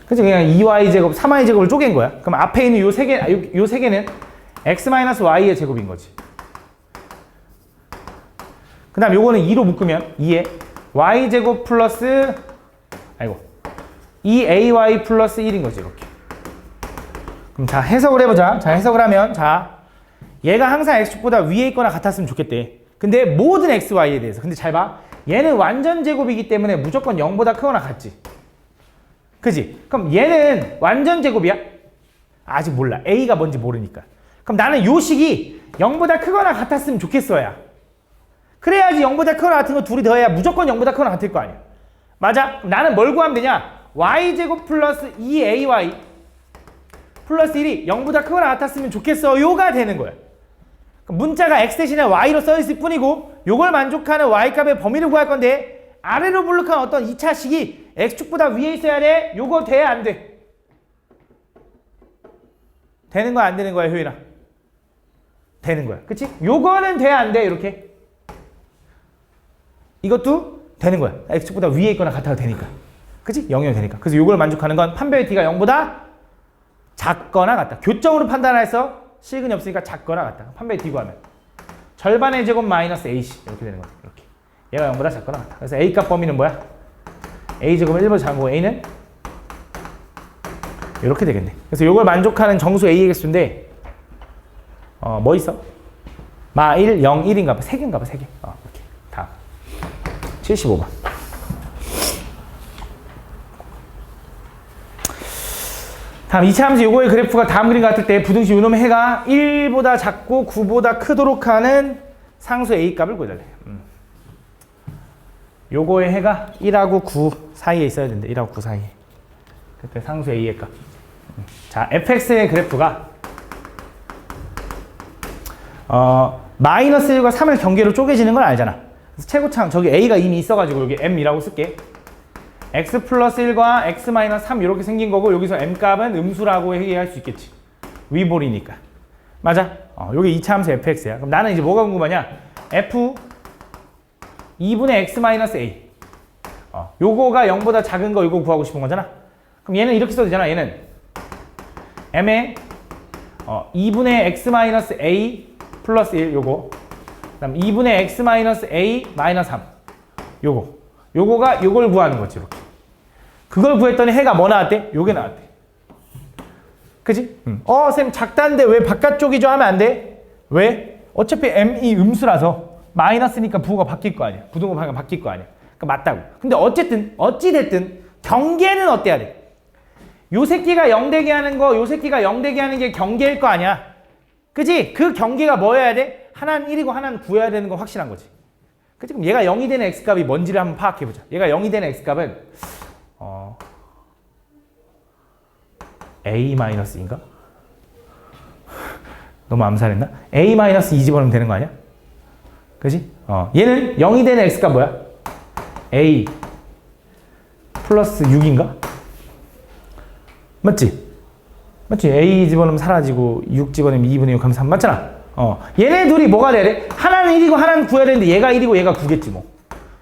그치? 그냥 2y제곱, 3y제곱을 쪼갠 거야. 그럼 앞에 있는 요 세 개는 x-y의 제곱인 거지. 그 다음 요거는 2로 묶으면 2에 y제곱 플러스 2ay 플러스 1인 거지 이렇게. 그럼 자 해석을 해보자. 자 해석을 하면 자 얘가 항상 x축보다 위에 있거나 같았으면 좋겠대. 근데 모든 xy에 대해서. 근데 잘 봐. 얘는 완전 제곱이기 때문에 무조건 0보다 크거나 같지. 그지? 그럼 얘는 완전 제곱이야? 아직 몰라. a가 뭔지 모르니까. 그럼 나는 요 식이 0보다 크거나 같았으면 좋겠어야. 그래야지 0보다 크거나 같은 거 둘이 더해야 무조건 0보다 크거나 같을 거 아니야. 맞아? 그럼 나는 뭘 구하면 되냐? y제곱 플러스 2ay 플러스 1이 0보다 크거나 같았으면 좋겠어. 요가 되는 거야. 문자가 x 대신에 y로 써있을 뿐이고 요걸 만족하는 y값의 범위를 구할 건데 아래로 블록한 어떤 2차 식이 x축보다 위에 있어야 돼? 요거 돼? 안 돼? 되는 거야? 안 되는 거야? 효인아? 되는 거야. 그치? 요거는 돼? 안 돼? 이렇게 이것도 되는 거야. x축보다 위에 있거나 같아도 되니까. 그치? 0이면 되니까. 그래서 요걸 만족하는 건 판별의 t가 0보다 작거나 같다. 교점으로 판단해서 실근이 없으니까 작거나 같다. 판별의 t 구하면 절반의 제곱 마이너스 ac 이렇게 되는 거지. 이렇게. 얘가 0보다 작거나 같다. 그래서 a값 범위는 뭐야? a제곱은 1보다 작은 거고 a는 이렇게 되겠네. 그래서 요걸 만족하는 정수 a의 개수인데 뭐 있어? 마 1, 0, 1인가 봐. 3개인가 봐. 3개. 이렇게. 다음 75번. 다음 2차 함수 요거의 그래프가 다음 그림 같을 때 부등식 요놈의 해가 1보다 작고 9보다 크도록 하는 상수 a 값을 구해달래. 요거의 해가 1하고 9 사이에 있어야 된대. 1하고 9 사이에. 그때 상수 a의 값. 자, fx의 그래프가 마이너스 1과 3을 경계로 쪼개지는 걸 알잖아. 그래서 최고창 저기 a가 이미 있어가지고 여기 m이라고 쓸게. x 플러스 1과 x 마이너스 3 이렇게 생긴 거고 여기서 m값은 음수라고 얘기할 수 있겠지. 위볼이니까. 맞아? 여기 2차 함수 fx야. 그럼 나는 이제 뭐가 궁금하냐? f 2분의 x 마이너스 a. 요거가 0보다 작은 거 이거 구하고 싶은 거잖아. 그럼 얘는 이렇게 써도 되잖아. 얘는 m에 2분의 x 마이너스 a 플러스 1 요거. 그다음 2분의 x 마이너스 a 마이너스 3 요거가 요걸 구하는 거지. 이렇게. 그걸 구했더니 해가 뭐 나왔대? 요게 나왔대. 그지? 쌤 작다는데 왜 바깥쪽이죠? 하면 안 돼. 왜? 어차피 m이 음수라서 마이너스니까 부호가 바뀔 거 아니야. 부등호 바뀔 거 아니야. 그러니까 맞다고. 근데 어찌됐든 경계는 어때야 돼? 요 새끼가 0 되게 하는 거, 요 새끼가 0 되게 하는 게 경계일 거 아니야. 그지? 그 경계가 뭐여야 돼? 하나는 1이고 하나는 9여야 되는 건 확실한 거지. 그치? 그럼 얘가 0이 되는 x값이 뭔지를 한번 파악해보자. 얘가 0이 되는 x값은 a-인가? 너무 암살했나? a-2 집어넣으면 되는 거 아니야? 그지? 얘는 0이 되는 x값 뭐야? a 플러스 6인가? 맞지? a 집어넣으면 사라지고 6 집어넣으면 2분의 6 하면 3 맞잖아? 얘네 둘이 뭐가 돼야 돼? 하나는 1이고 하나는 9여야 되는데 얘가 1이고 얘가 9겠지 뭐.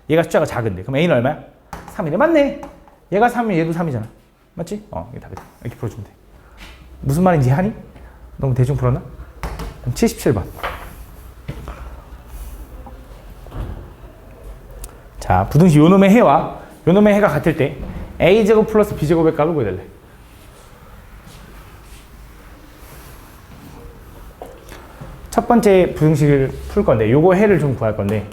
얘가 숫자가 작은데. 그럼 a는 얼마야? 3이네. 맞네. 얘가 3이면 얘도 3이잖아. 맞지? 이게 답이다. 이렇게 풀어주면 돼. 무슨 말인지 하니? 너무 대충 풀었나? 그럼 77번. 자, 부등식 요놈의 해와 요놈의 해가 같을 때 a제곱 플러스 b제곱의 값을 구해달래. 첫 번째 부등식을 풀 건데 요거 해를 좀 구할 건데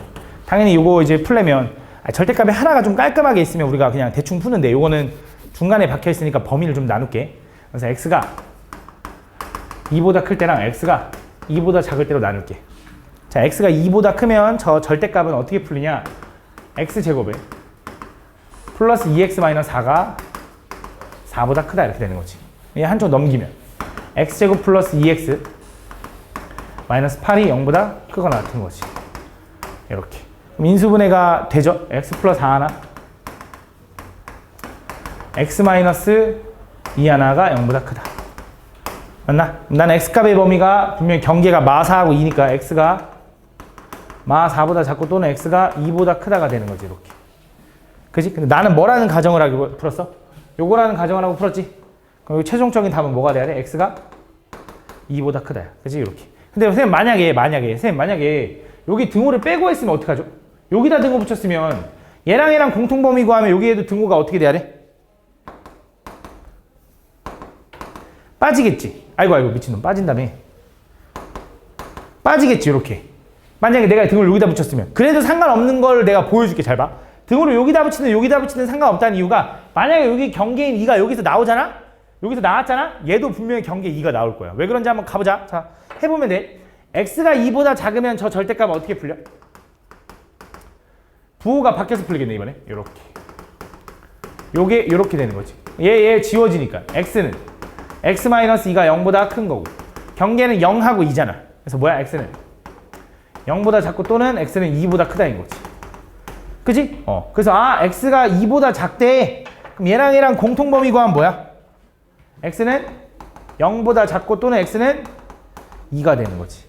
당연히 요거 이제 풀려면 절대값이 하나가 좀 깔끔하게 있으면 우리가 그냥 대충 푸는데 요거는 중간에 박혀 있으니까 범위를 좀 나눌게. 그래서 x가 2보다 클 때랑 x가 2보다 작을 때로 나눌게. 자, x가 2보다 크면 저 절대값은 어떻게 풀리냐? x제곱에 플러스 2x-4가 4보다 크다 이렇게 되는 거지. 얘 한쪽 넘기면 x제곱 플러스 2x 마이너스 8이 0보다 크거나 같은 거지. 이렇게. 그럼 인수분해가 되죠? x 플러스 4 하나 x 마이너스 2 하나가 0보다 크다. 맞나? 난 x값의 범위가 분명히 경계가 마4하고 2니까 x가 마4보다 작고 또는 x가 2보다 크다가 되는 거지. 이렇게. 그지? 근데 나는 뭐라는 가정을 하고 풀었어? 요거라는 가정을 하고 풀었지? 그럼 최종적인 답은 뭐가 돼야 돼? x가 2보다 크다. 그지? 이렇게. 근데 선생님 만약에 여기 등호를 빼고 했으면 어떡하죠? 여기다 등호 붙였으면 얘랑 공통범위 구하면 여기에도 등호가 어떻게 돼야 돼? 빠지겠지. 아이고 미친놈 빠진다며. 빠지겠지 이렇게. 만약에 내가 등호를 여기다 붙였으면. 그래도 상관없는 걸 내가 보여줄게. 잘 봐. 등호를 여기다 붙이든 상관없다는 이유가 만약에 여기 경계인 2가 여기서 나오잖아? 여기서 나왔잖아? 얘도 분명히 경계 2가 나올 거야. 왜 그런지 한번 가보자. 자, 해보면 돼. x가 2보다 작으면 저 절대값 어떻게 풀려? 부호가 바뀌어서 풀리겠네 이번에. 요렇게. 요게 요렇게 되는 거지. 얘 지워지니까. x는 x-2가 0보다 큰 거고 경계는 0하고 2잖아. 그래서 뭐야? x는 0보다 작고 또는 x는 2보다 크다인 거지. 그지? 그래서 x가 2보다 작대. 그럼 얘랑 공통범위 구하면 뭐야? x는 0보다 작고 또는 x는 2가 되는 거지.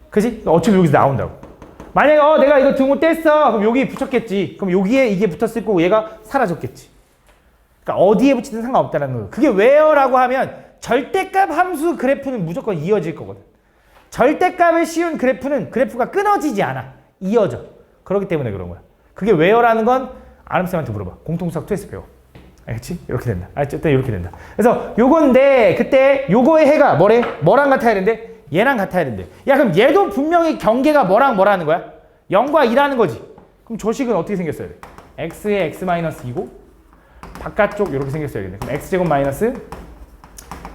그지? 어차피 여기서 나온다고. 만약에 내가 이거 등호 뗐어. 그럼 여기 붙였겠지. 그럼 여기에 이게 붙었을 거고 얘가 사라졌겠지. 그러니까 어디에 붙이든 상관없다는 거예요. 그게 왜요라고 하면 절대값 함수 그래프는 무조건 이어질 거거든. 절대값을 씌운 그래프는 그래프가 끊어지지 않아. 이어져. 그렇기 때문에 그런 거야. 그게 왜요라는 건 아름쌤한테 물어봐. 공통수학 2에서 배워. 알겠지? 이렇게 된다. 어쨌든 이렇게 된다. 그래서 요건데 그때 요거의 해가 뭐랑 같아야 되는데? 얘랑 같아야 된대. 야 그럼 얘도 분명히 경계가 뭐라는 거야? 0과 2라는 거지. 그럼 저 식은 어떻게 생겼어야 돼? x의 x-2고 바깥쪽 이렇게 생겼어야겠네. 그럼 x제곱 마이너스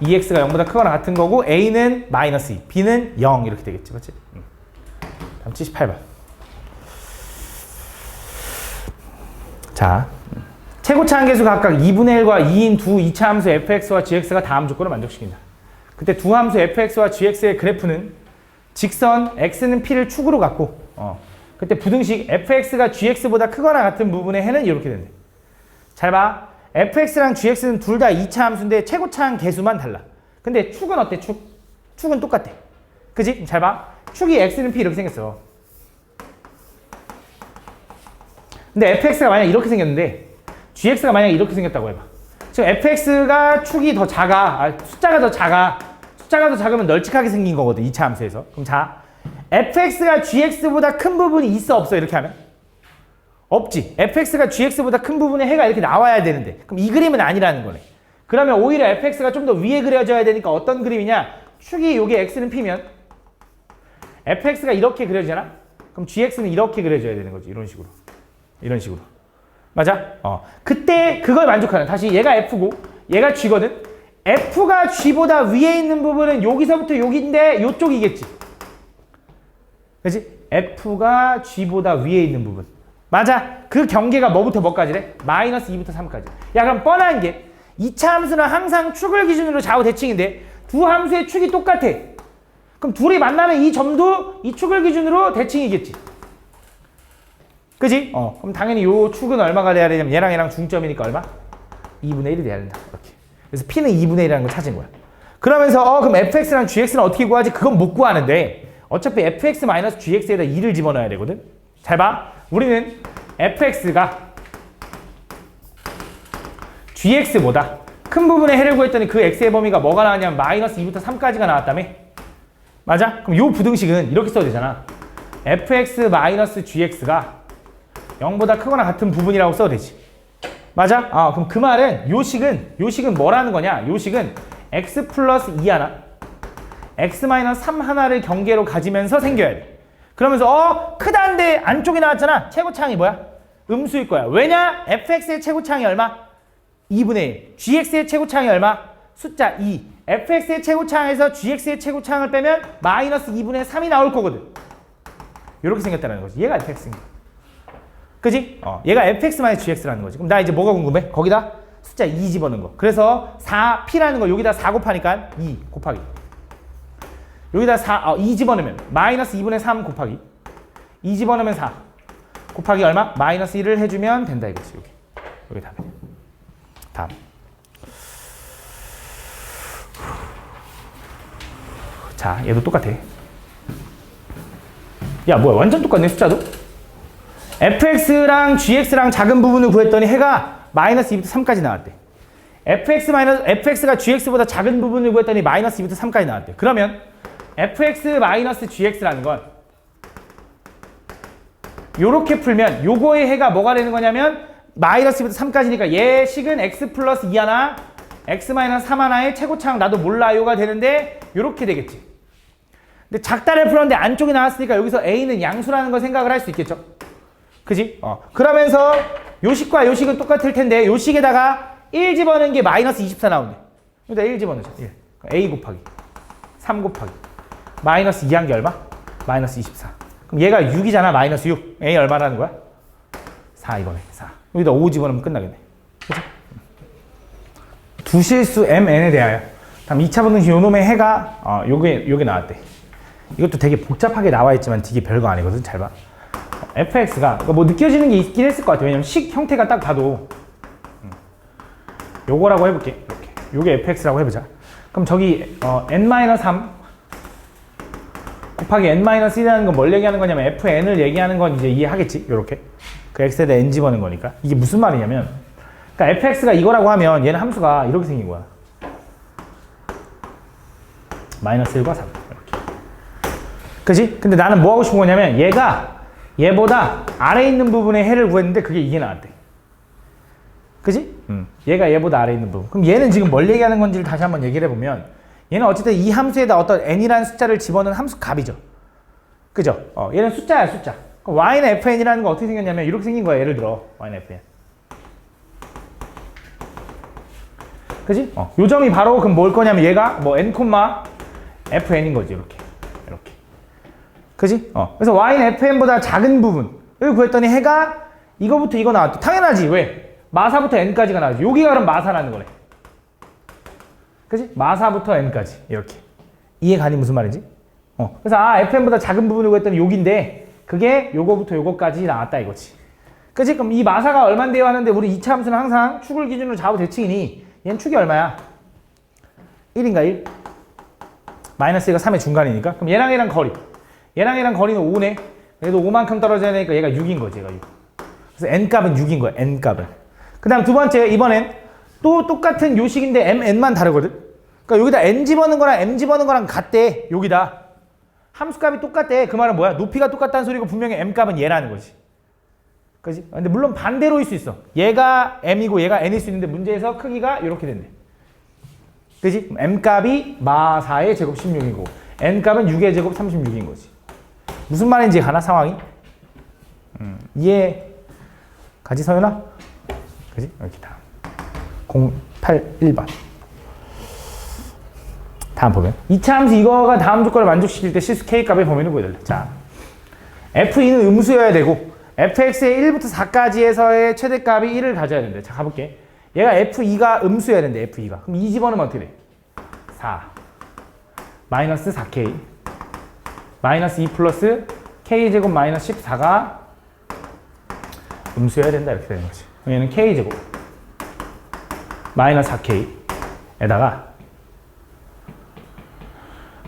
2x가 0보다 크거나 같은 거고 a는 마이너스 2, b는 0 이렇게 되겠지. 맞지? 다음 78번. 자, 최고차 한계수 각각 2분의 1과 2인 두 2차 함수 fx와 gx가 다음 조건을 만족시킨다. 그때 두 함수 fx와 gx의 그래프는 직선 x는 p를 축으로 갖고 그때 부등식 fx가 gx보다 크거나 같은 부분의 해는 이렇게 된대. 잘 봐. fx랑 gx는 둘 다 2차 함수인데 최고차항 개수만 달라. 근데 축은 어때? 축은 똑같아. 그지? 잘 봐. 축이 x는 p 이렇게 생겼어. 근데 fx가 만약 이렇게 생겼는데 gx가 만약 이렇게 생겼다고 해봐. 지금 fx가 축이 더 작아. 숫자가 더 작아. 숫자가 더 작으면 널찍하게 생긴 거거든. 2차 함수에서. 그럼 자, fx가 gx보다 큰 부분이 있어 없어? 이렇게 하면? 없지. fx가 gx보다 큰 부분의 해가 이렇게 나와야 되는데 그럼 이 그림은 아니라는 거네. 그러면 오히려 fx가 좀 더 위에 그려져야 되니까 어떤 그림이냐? 축이 요게 x는 p면 fx가 이렇게 그려지잖아? 그럼 gx는 이렇게 그려져야 되는 거지. 이런 식으로. 이런 식으로. 맞아? 그때 그걸 만족하는. 다시 얘가 f고 얘가 g거든. f가 g보다 위에 있는 부분은 여기서부터 여기인데 요쪽이겠지. 그렇지? f가 g보다 위에 있는 부분. 맞아. 그 경계가 뭐부터 뭐까지래? 마이너스 2부터 3까지. 야 그럼 뻔한 게 2차 함수는 항상 축을 기준으로 좌우 대칭인데 두 함수의 축이 똑같아. 그럼 둘이 만나는 이 점도 이 축을 기준으로 대칭이겠지. 그지? 그럼 당연히 요 축은 얼마가 돼야 되냐면 얘랑 중점이니까 얼마? 2분의 1이 돼야 된다. 이렇게. 그래서 P는 2분의 1이라는 걸 찾은 거야. 그러면서 그럼 fx랑 gx는 어떻게 구하지? 그건 못 구하는데 어차피 fx-gx에다 2를 집어넣어야 되거든. 잘 봐. 우리는 fx가 gx보다 큰 부분의 해를 구했더니 그 x의 범위가 뭐가 나왔냐면 마이너스 2부터 3까지가 나왔다며? 맞아? 그럼 요 부등식은 이렇게 써야 되잖아. fx-gx가 0보다 크거나 같은 부분이라고 써도 되지. 맞아? 그럼 그 말은 요 식은 뭐라는 거냐? 요 식은 x 플러스 2 하나, x 마이너스 3 하나를 경계로 가지면서 생겨야 돼. 그러면서 크다는데 안쪽이 나왔잖아. 최고차항이 뭐야? 음수일 거야. 왜냐? fx의 최고차항이 얼마? 2분의 1. gx의 최고차항이 얼마? 숫자 2. fx의 최고차항에서 gx의 최고차항을 빼면 마이너스 2분의 3이 나올 거거든. 이렇게 생겼다는 거지. 얘가 fx인 거야. 그지? 얘가 fx-gx라는 거지. 그럼 나 이제 뭐가 궁금해? 거기다 숫자 2 집어넣은 거. 그래서 4p라는 거 여기다 4 곱하니까 2 곱하기. 여기다 2 집어넣으면 마이너스 2분의 3 곱하기 2 집어넣으면 4 곱하기 얼마? 마이너스 1을 해주면 된다 이거지. 여기 답이야. 다음. 자, 얘도 똑같아. 야, 뭐야? 완전 똑같네, 숫자도? fx랑 gx랑 작은 부분을 구했더니 해가 마이너스 2부터 3까지 나왔대. fx가 gx보다 작은 부분을 구했더니 마이너스 2부터 3까지 나왔대. 그러면 fx-gx라는 건 요렇게 풀면 요거의 해가 뭐가 되는 거냐면 마이너스 2부터 3까지니까 얘 식은 x 플러스 2 하나 x 마이너스 3 하나의 최고차항 나도 몰라요가 되는데 요렇게 되겠지. 근데 작다를 풀었는데 안쪽이 나왔으니까 여기서 a는 양수라는 걸 생각을 할 수 있겠죠. 그지? 그러면서 요식과 요식은 똑같을 텐데 요식에다가 1 집어넣은 게 마이너스 24 나온대. 여기다 1 집어넣자. 1. a 곱하기 3 곱하기 마이너스 2한 게 얼마? 마이너스 24. 그럼 얘가 6이잖아. 마이너스 6. a 얼마라는 거야? 4 이번에 4. 여기다 5 집어넣으면 끝나겠네. 그치? 두 실수 mn에 대하여. 다음 2차 분등식 요놈의 해가 요게 나왔대. 이것도 되게 복잡하게 나와 있지만 되게 별거 아니거든. 잘 봐. fx가 뭐 느껴지는 게 있긴 했을 것 같아. 왜냐면 식 형태가 딱 봐도 요거라고 해볼게. 이렇게. 요게 fx라고 해보자. 그럼 저기 n-3 곱하기 n-1이라는 건 뭘 얘기하는 거냐면 fn을 얘기하는 건 이제 이해하겠지. 요렇게. 그 x에다 n 집어넣은 거니까. 이게 무슨 말이냐면 그러니까 fx가 이거라고 하면 얘는 함수가 이렇게 생긴 거야. 마이너스 1과 3 이렇게. 그지? 근데 나는 뭐 하고 싶은 거냐면 얘보다 아래에 있는 부분의 해를 구했는데 그게 이게 나왔대. 그지? 얘가 얘보다 아래에 있는 부분. 그럼 얘는 지금 뭘 얘기하는 건지를 다시 한번 얘기를 해보면 얘는 어쨌든 이 함수에다 어떤 n이라는 숫자를 집어넣은 함수 값이죠. 그죠? 얘는 숫자야, 숫자. 그럼 y는 fn이라는 거 어떻게 생겼냐면 이렇게 생긴 거야. 예를 들어 y는 fn. 그지? 요 점이 바로 그럼 뭘 거냐면 얘가 뭐 n, fn인 거지. 이렇게. 그지? 그래서 y는 fn보다 작은 부분. 여기 구했더니 해가 이거부터 이거 나왔대. 당연하지. 왜? 마사부터 n까지가 나왔지. 여기가 그럼 마사라는 거네. 그지? 마사부터 n까지. 이렇게. 이해 가니 무슨 말인지? 그래서 fn보다 작은 부분을 구했더니 여기인데 그게 요거부터 요거까지 나왔다 이거지. 그지? 그럼 이 마사가 얼만데요 하는데 우리 2차 함수는 항상 축을 기준으로 좌우 대칭이니 얘는 축이 얼마야? 1인가 1? 마이너스 1가 3의 중간이니까. 그럼 얘랑 거리. 얘랑 거리는 5네. 그래도 5만큼 떨어져야 되니까 얘가 6인 거지. 얘가 6. 그래서 n값은 6인 거야. n값은. 그 다음 두 번째 이번엔 또 똑같은 요식인데 n만 다르거든. 그러니까 여기다 n 집어넣은 거랑 m 집어넣은 거랑 같대. 여기다. 함수값이 똑같대. 그 말은 뭐야? 높이가 똑같다는 소리고 분명히 m값은 얘라는 거지. 그지? 근데 물론 반대로일 수 있어. 얘가 m이고 얘가 n일 수 있는데 문제에서 크기가 이렇게 된대. 그지? m값이 마4의 제곱 16이고 n값은 6의 제곱 36인 거지. 무슨 말인지 가나 상황이? 이해 가지 서윤아? 그지? 이렇게 다음 081번 다음 보면 2차 함수 이거가 다음 조건을 만족시킬 때 실수 k값의 범위는 보여달래. 자, f2는 음수여야 되고 fx의 1부터 4까지에서의 최대값이 1을 가져야 된대. 자, 가볼게. 얘가 f2가 음수여야 된대. f2가. 그럼 2 집어넣으면 어떻게 돼? 4 마이너스 4k 마이너스 2 플러스 k제곱 마이너스 14가 음수여야 된다. 이렇게 되는 거지. 얘는 k제곱 마이너스 4k에다가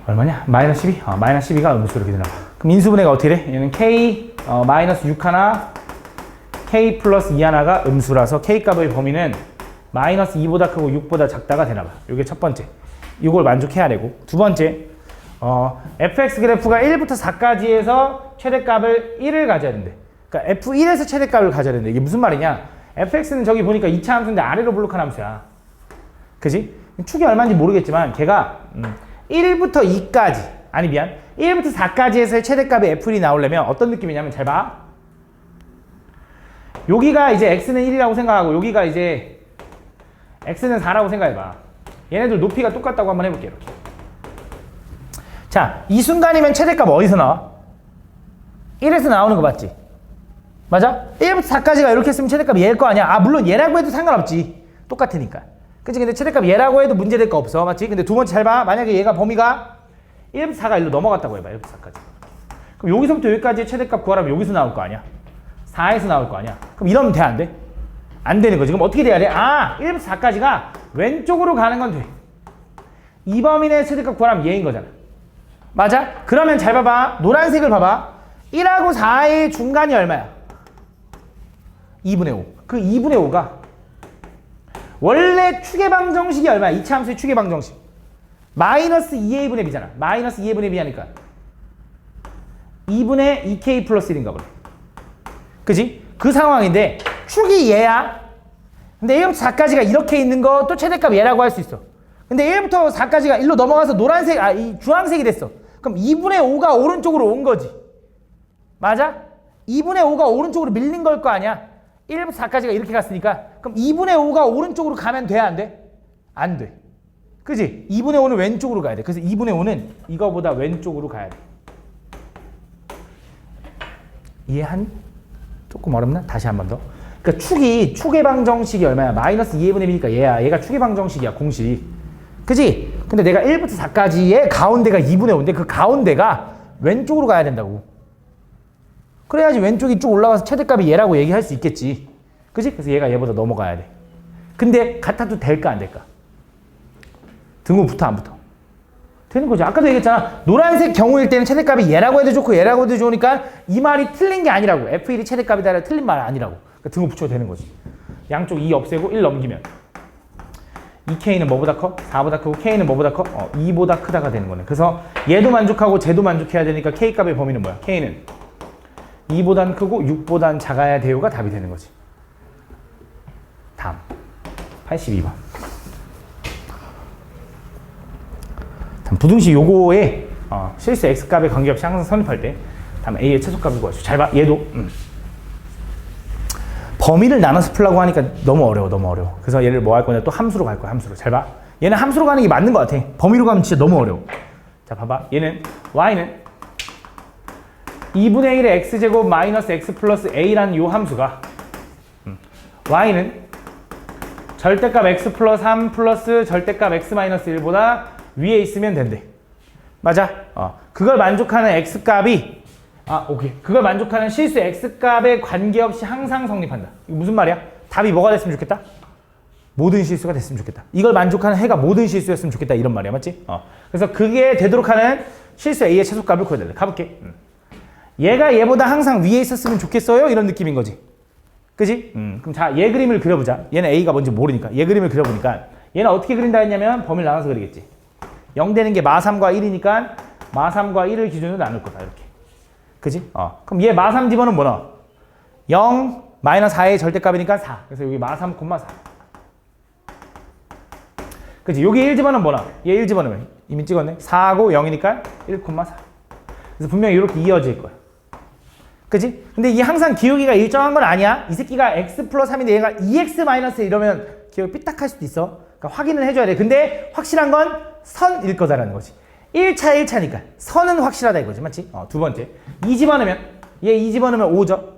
얼마냐? 마이너스 12? 마이너스 12가 음수 이렇게 되나 봐. 그럼 인수분해가 어떻게 돼? 얘는 k 마이너스 6 하나 k 플러스 2 하나가 음수라서 k값의 범위는 마이너스 2보다 크고 6보다 작다가 되나 봐. 이게 첫 번째. 이걸 만족해야 되고. 두 번째, fx 그래프가 1부터 4까지에서 최대값을 1을 가져야 된대. 그러니까 f1에서 최대값을 가져야 된대. 이게 무슨 말이냐? fx는 저기 보니까 2차 함수인데 아래로 블록한 함수야. 그지? 축이 얼마인지 모르겠지만 걔가 1부터 2까지 아니 미안 1부터 4까지에서의 최대값의 f1이 나오려면 어떤 느낌이냐면 잘 봐. 여기가 이제 x는 1이라고 생각하고 여기가 이제 x는 4라고 생각해봐. 얘네들 높이가 똑같다고 한번 해볼게. 이렇게. 자, 이 순간이면 최대값 어디서 나와? 1에서 나오는 거 맞지? 맞아? 1부터 4까지가 이렇게 했으면 최대값 얘일 거 아니야? 물론 얘라고 해도 상관없지. 똑같으니까. 그치? 근데 최대값 얘라고 해도 문제될 거 없어. 맞지? 근데 두 번째 잘 봐. 만약에 얘가 범위가 1부터 4가 일로 넘어갔다고 해봐. 1부터 4까지. 그럼 여기서부터 여기까지 최대값 구하라면 여기서 나올 거 아니야? 4에서 나올 거 아니야? 그럼 이러면 돼? 안 돼? 안 되는 거지. 그럼 어떻게 돼야 돼? 1부터 4까지가 왼쪽으로 가는 건 돼. 이 범위 내 최대값 구하라면 얘인 거잖아. 맞아? 그러면 잘 봐봐. 노란색을 봐봐. 1하고 4의 중간이 얼마야? 2분의 5. 그 2분의 5가 원래 축의 방정식이 얼마야? 2차 함수의 축의 방정식. 마이너스 2a분의 b잖아. 마이너스 2a분의 b 하니까 2분의 2k 플러스 1인가 보네. 그지? 그 상황인데 축이 얘야. 근데 1부터 4까지가 이렇게 있는 거 또 최대값 얘라고 할 수 있어. 근데 1부터 4까지가 1로 넘어가서 노란색, 이 주황색이 됐어. 그럼 2분의 5가 오른쪽으로 온 거지. 맞아? 2분의 5가 오른쪽으로 밀린 걸 거 아니야. 1부터 4까지가 이렇게 갔으니까 그럼 2분의 5가 오른쪽으로 가면 돼? 안 돼? 안 돼. 그지? 2분의 5는 왼쪽으로 가야 돼. 그래서 2분의 5는 이거보다 왼쪽으로 가야 돼. 이해하니? 조금 어렵나? 다시 한 번 더. 그러니까 축의 방정식이 얼마야? 마이너스 2분의 1이니까 얘야. 얘가 축의 방정식이야. 공식. 그지? 근데 내가 1부터 4까지의 가운데가 2분의 5인데 그 가운데가 왼쪽으로 가야 된다고. 그래야지 왼쪽이 쭉 올라가서 최대값이 얘라고 얘기할 수 있겠지. 그지? 그래서 얘가 얘보다 넘어가야 돼. 근데 같아도 될까 안 될까? 등호 붙어 안 붙어? 되는 거지. 아까도 얘기했잖아. 노란색 경우일 때는 최대값이 얘라고 해도 좋고 얘라고 해도 좋으니까 이 말이 틀린 게 아니라고. F1이 최대값이다 틀린 말 아니라고. 그러니까 등호 붙여도 되는 거지. 양쪽 2 없애고 1 넘기면 2K는 뭐보다 커? 4보다 크고 K는 뭐보다 커? 2보다 크다가 되는 거네. 그래서 얘도 만족하고 쟤도 만족해야 되니까 K값의 범위는 뭐야? K는 2보단 크고 6보단 작아야 돼요가 답이 되는 거지. 다음 82번. 부등식 요거에 실수 x값의 관계없이 항상 선입할 때 다음 a의 최소값을 구하시오. 잘 봐. 얘도 범위를 나눠서 풀라고 하니까 너무 어려워. 그래서 얘를 뭐 할 거냐? 또 함수로 갈 거야. 함수로. 잘 봐. 얘는 함수로 가는 게 맞는 것 같아. 범위로 가면 진짜 너무 어려워. 자, 봐봐. 얘는 y는 2분의 1의 x제곱 마이너스 x 플러스 a라는 요 함수가 y는 절대값 x 플러스 3 플러스 절대값 x 마이너스 1보다 위에 있으면 된대. 맞아? 그걸 만족하는 x값이 오케이. 그걸 만족하는 실수 x값에 관계없이 항상 성립한다. 이거 무슨 말이야? 답이 뭐가 됐으면 좋겠다? 모든 실수가 됐으면 좋겠다. 이걸 만족하는 해가 모든 실수였으면 좋겠다. 이런 말이야. 맞지? 그래서 그게 되도록 하는 실수 a의 최소값을 구해야 돼. 가볼게. 얘가 얘보다 항상 위에 있었으면 좋겠어요? 이런 느낌인 거지. 그지? 그럼 자, 얘 그림을 그려보자. 얘는 a가 뭔지 모르니까. 얘 그림을 그려보니까 얘는 어떻게 그린다 했냐면 범위를 나눠서 그리겠지. 0 되는 게 마3과 1이니까 마3과 1을 기준으로 나눌 거다. 이렇게. 그지? 그럼 얘 마3 집어는 뭐 넣어? 0, 마이너스 4의 절대값이니까 4. 그래서 여기 마3, 4. 그지? 여기 1 집어는 뭐 넣어? 얘 1 집어넣으면 이미 찍었네. 4하고 0이니까 1, 4. 그래서 분명히 이렇게 이어질 거야. 그지? 근데 이 항상 기울기가 일정한 건 아니야. 이 새끼가 x 플러스 3인데 얘가 2x 마이너스 이러면 기울기 삐딱할 수도 있어. 그러니까 확인을 해줘야 돼. 근데 확실한 건 선일 거다라는 거지. 1차 1차니까 선은 확실하다 이거지. 맞지? 두 번째 2 집어넣으면 얘 2 집어넣으면 5죠.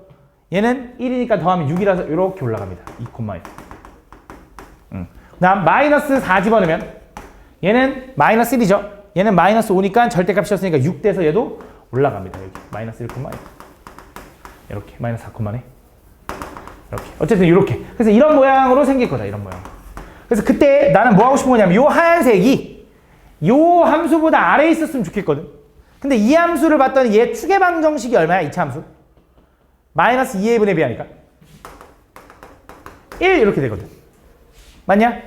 얘는 1이니까 더하면 6이라서 이렇게 올라갑니다. 2,1. 그다음 마이너스 4 집어넣으면 얘는 마이너스 1이죠. 얘는 마이너스 5니까 절대값이었으니까 6 돼서 얘도 올라갑니다. 여기 마이너스 1,1. 이렇게 마이너스 4,1. 이렇게 어쨌든 이렇게. 그래서 이런 모양으로 생길 거다. 이런 모양. 그래서 그때 나는 뭐 하고 싶은 거냐면 요 하얀색이 요 함수보다 아래에 있었으면 좋겠거든. 근데 이 함수를 봤더니 얘 축의 방정식이 얼마야? 2차 함수? 마이너스 2의 분의 비하니까 1 이렇게 되거든. 맞냐?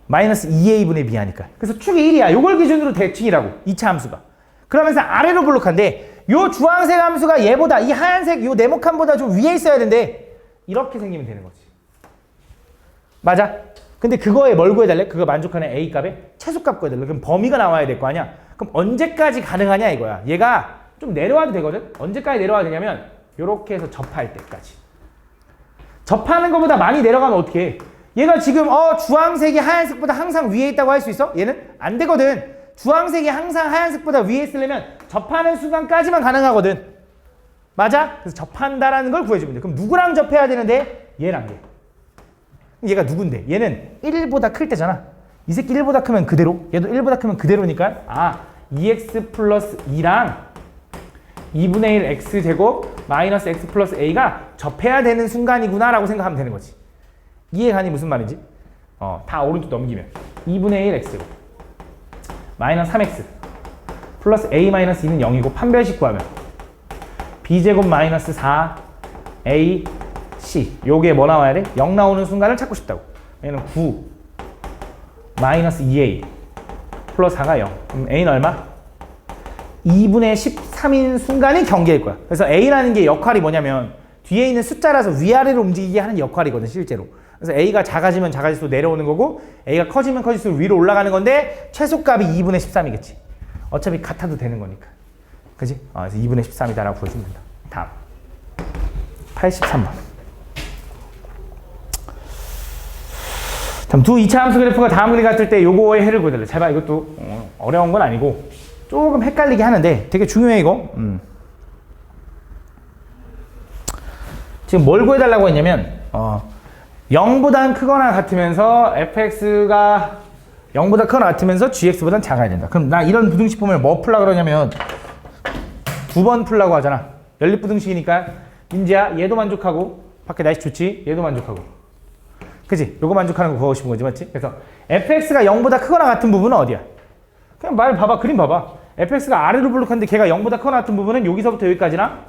마이너스 2의 분의 비하니까. 그래서 축이 1이야. 요걸 기준으로 대칭이라고. 2차 함수가. 그러면서 아래로 볼록한데 요 주황색 함수가 얘보다 이 하얀색 요 네모칸보다 좀 위에 있어야 되는데 이렇게 생기면 되는 거지. 맞아? 근데 그거에 뭘 구해달래? 그거 만족하는 a값의 최소값 구해달래. 그럼 범위가 나와야 될 거 아니야? 그럼 언제까지 가능하냐 이거야. 얘가 좀 내려와도 되거든? 언제까지 내려와도 되냐면 요렇게 해서 접할 때까지. 접하는 것보다 많이 내려가면 어떻게 해? 얘가 지금 주황색이 하얀색보다 항상 위에 있다고 할 수 있어? 얘는 안 되거든. 주황색이 항상 하얀색보다 위에 있으려면 접하는 순간까지만 가능하거든. 맞아? 그래서 접한다라는 걸 구해주면 돼. 그럼 누구랑 접해야 되는데? 얘랑 얘. 얘가 누군데? 얘는 1보다 클 때잖아. 이 새끼 1보다 크면 그대로, 얘도 1보다 크면 그대로니까 2x 플러스 2랑 2분의 1 x제곱 마이너스 x 플러스 a가 접해야 되는 순간이구나 라고 생각하면 되는 거지. 이해가니 무슨 말인지? 다 오른쪽 넘기면 2분의 1 x제곱 마이너스 3x 플러스 a 마이너스 2는 0이고 판별식 구하면 b제곱 마이너스 4 a c 요게 뭐 나와야 돼? 0 나오는 순간을 찾고 싶다고. 얘는 9 마이너스 2a 플러스 4가 0. 그럼 a는 얼마? 2분의 13인 순간이 경계일 거야. 그래서 a라는 게 역할이 뭐냐면 뒤에 있는 숫자라서 위아래로 움직이게 하는 역할이거든 실제로. 그래서 A가 작아지면 작아질수록 내려오는 거고 A가 커지면 커질수록 위로 올라가는 건데 최소값이 2분의 13이겠지. 어차피 같아도 되는 거니까. 그지? 그래서 2분의 13이다라고 보여주면 된다. 다음 83번. 다음 두 2차 함수 그래프가 다음 그림 같을 때 요거의 해를 구해달래. 잘 봐. 이것도 어려운 건 아니고 조금 헷갈리게 하는데 되게 중요해 이거. 지금 뭘 구해달라고 했냐면 0보단 크거나 같으면서 fx가 0보다 크거나 같으면서 gx보단 작아야 된다. 그럼 나 이런 부등식 보면 뭐 풀라 그러냐면 두 번 풀라고 하잖아. 연립부등식이니까 민지야 얘도 만족하고 밖에 날씨 좋지? 얘도 만족하고 그치? 요거 만족하는 거 보고 싶은 거지 맞지? 그래서 fx가 0보다 크거나 같은 부분은 어디야? 그냥 말 봐봐. 그림 봐봐. fx가 아래로 블록하는데 걔가 0보다 크거나 같은 부분은 여기서부터 여기까지나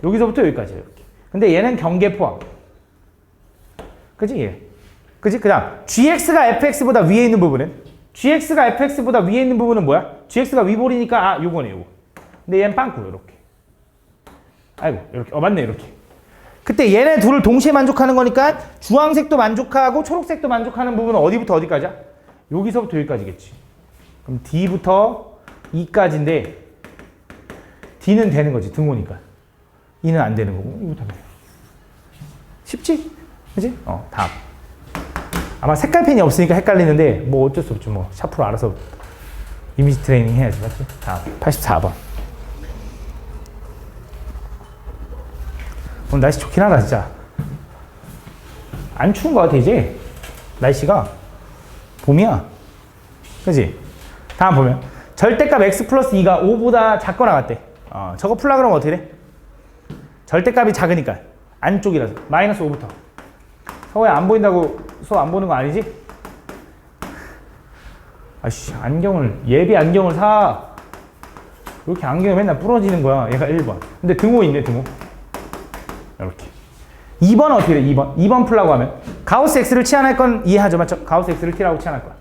여기서부터 여기까지야 이렇게. 근데 얘는 경계 포함. 그치? 예. 그치? 그 다음 gx가 fx보다 위에 있는 부분은 gx가 fx보다 위에 있는 부분은 뭐야? gx가 위볼이니까 요거네 요거. 근데 얘는 빵꾸 요렇게. 아이고 이렇게. 맞네 이렇게. 그때 얘네 둘을 동시에 만족하는 거니까 주황색도 만족하고 초록색도 만족하는 부분은 어디부터 어디까지야? 여기서부터 여기까지겠지. 그럼 D부터 E까지인데 D는 되는 거지 등호니까. E는 안 되는 거고 이거부터 하면 돼. 쉽지? 그치? 다음. 아마 색깔펜이 없으니까 헷갈리는데 뭐 어쩔 수 없죠. 뭐 샤프로 알아서 이미지 트레이닝 해야지 맞지? 다음 84번. 오늘 날씨 좋긴 하다 진짜. 안 추운 거 같아 이제. 날씨가 봄이야. 그치? 다음 보면 절대값 x 플러스 2가 5보다 작거나 같대. 저거 풀라 그러면 어떻게 돼? 절대값이 작으니까 안쪽이라서 마이너스 5부터. 서호야 안 보인다고 수업 안 보는 거 아니지? 아씨 안경을 예비 안경을 사. 왜 이렇게 안경이 맨날 부러지는 거야. 얘가 1번. 근데 등호 있네 등호. 이렇게. 2번은 어떻게 돼? 2번 풀라고 하면 가우스 x를 치환할 건 이해하죠? 맞죠? 가우스 x를 t라고 치환할 거야.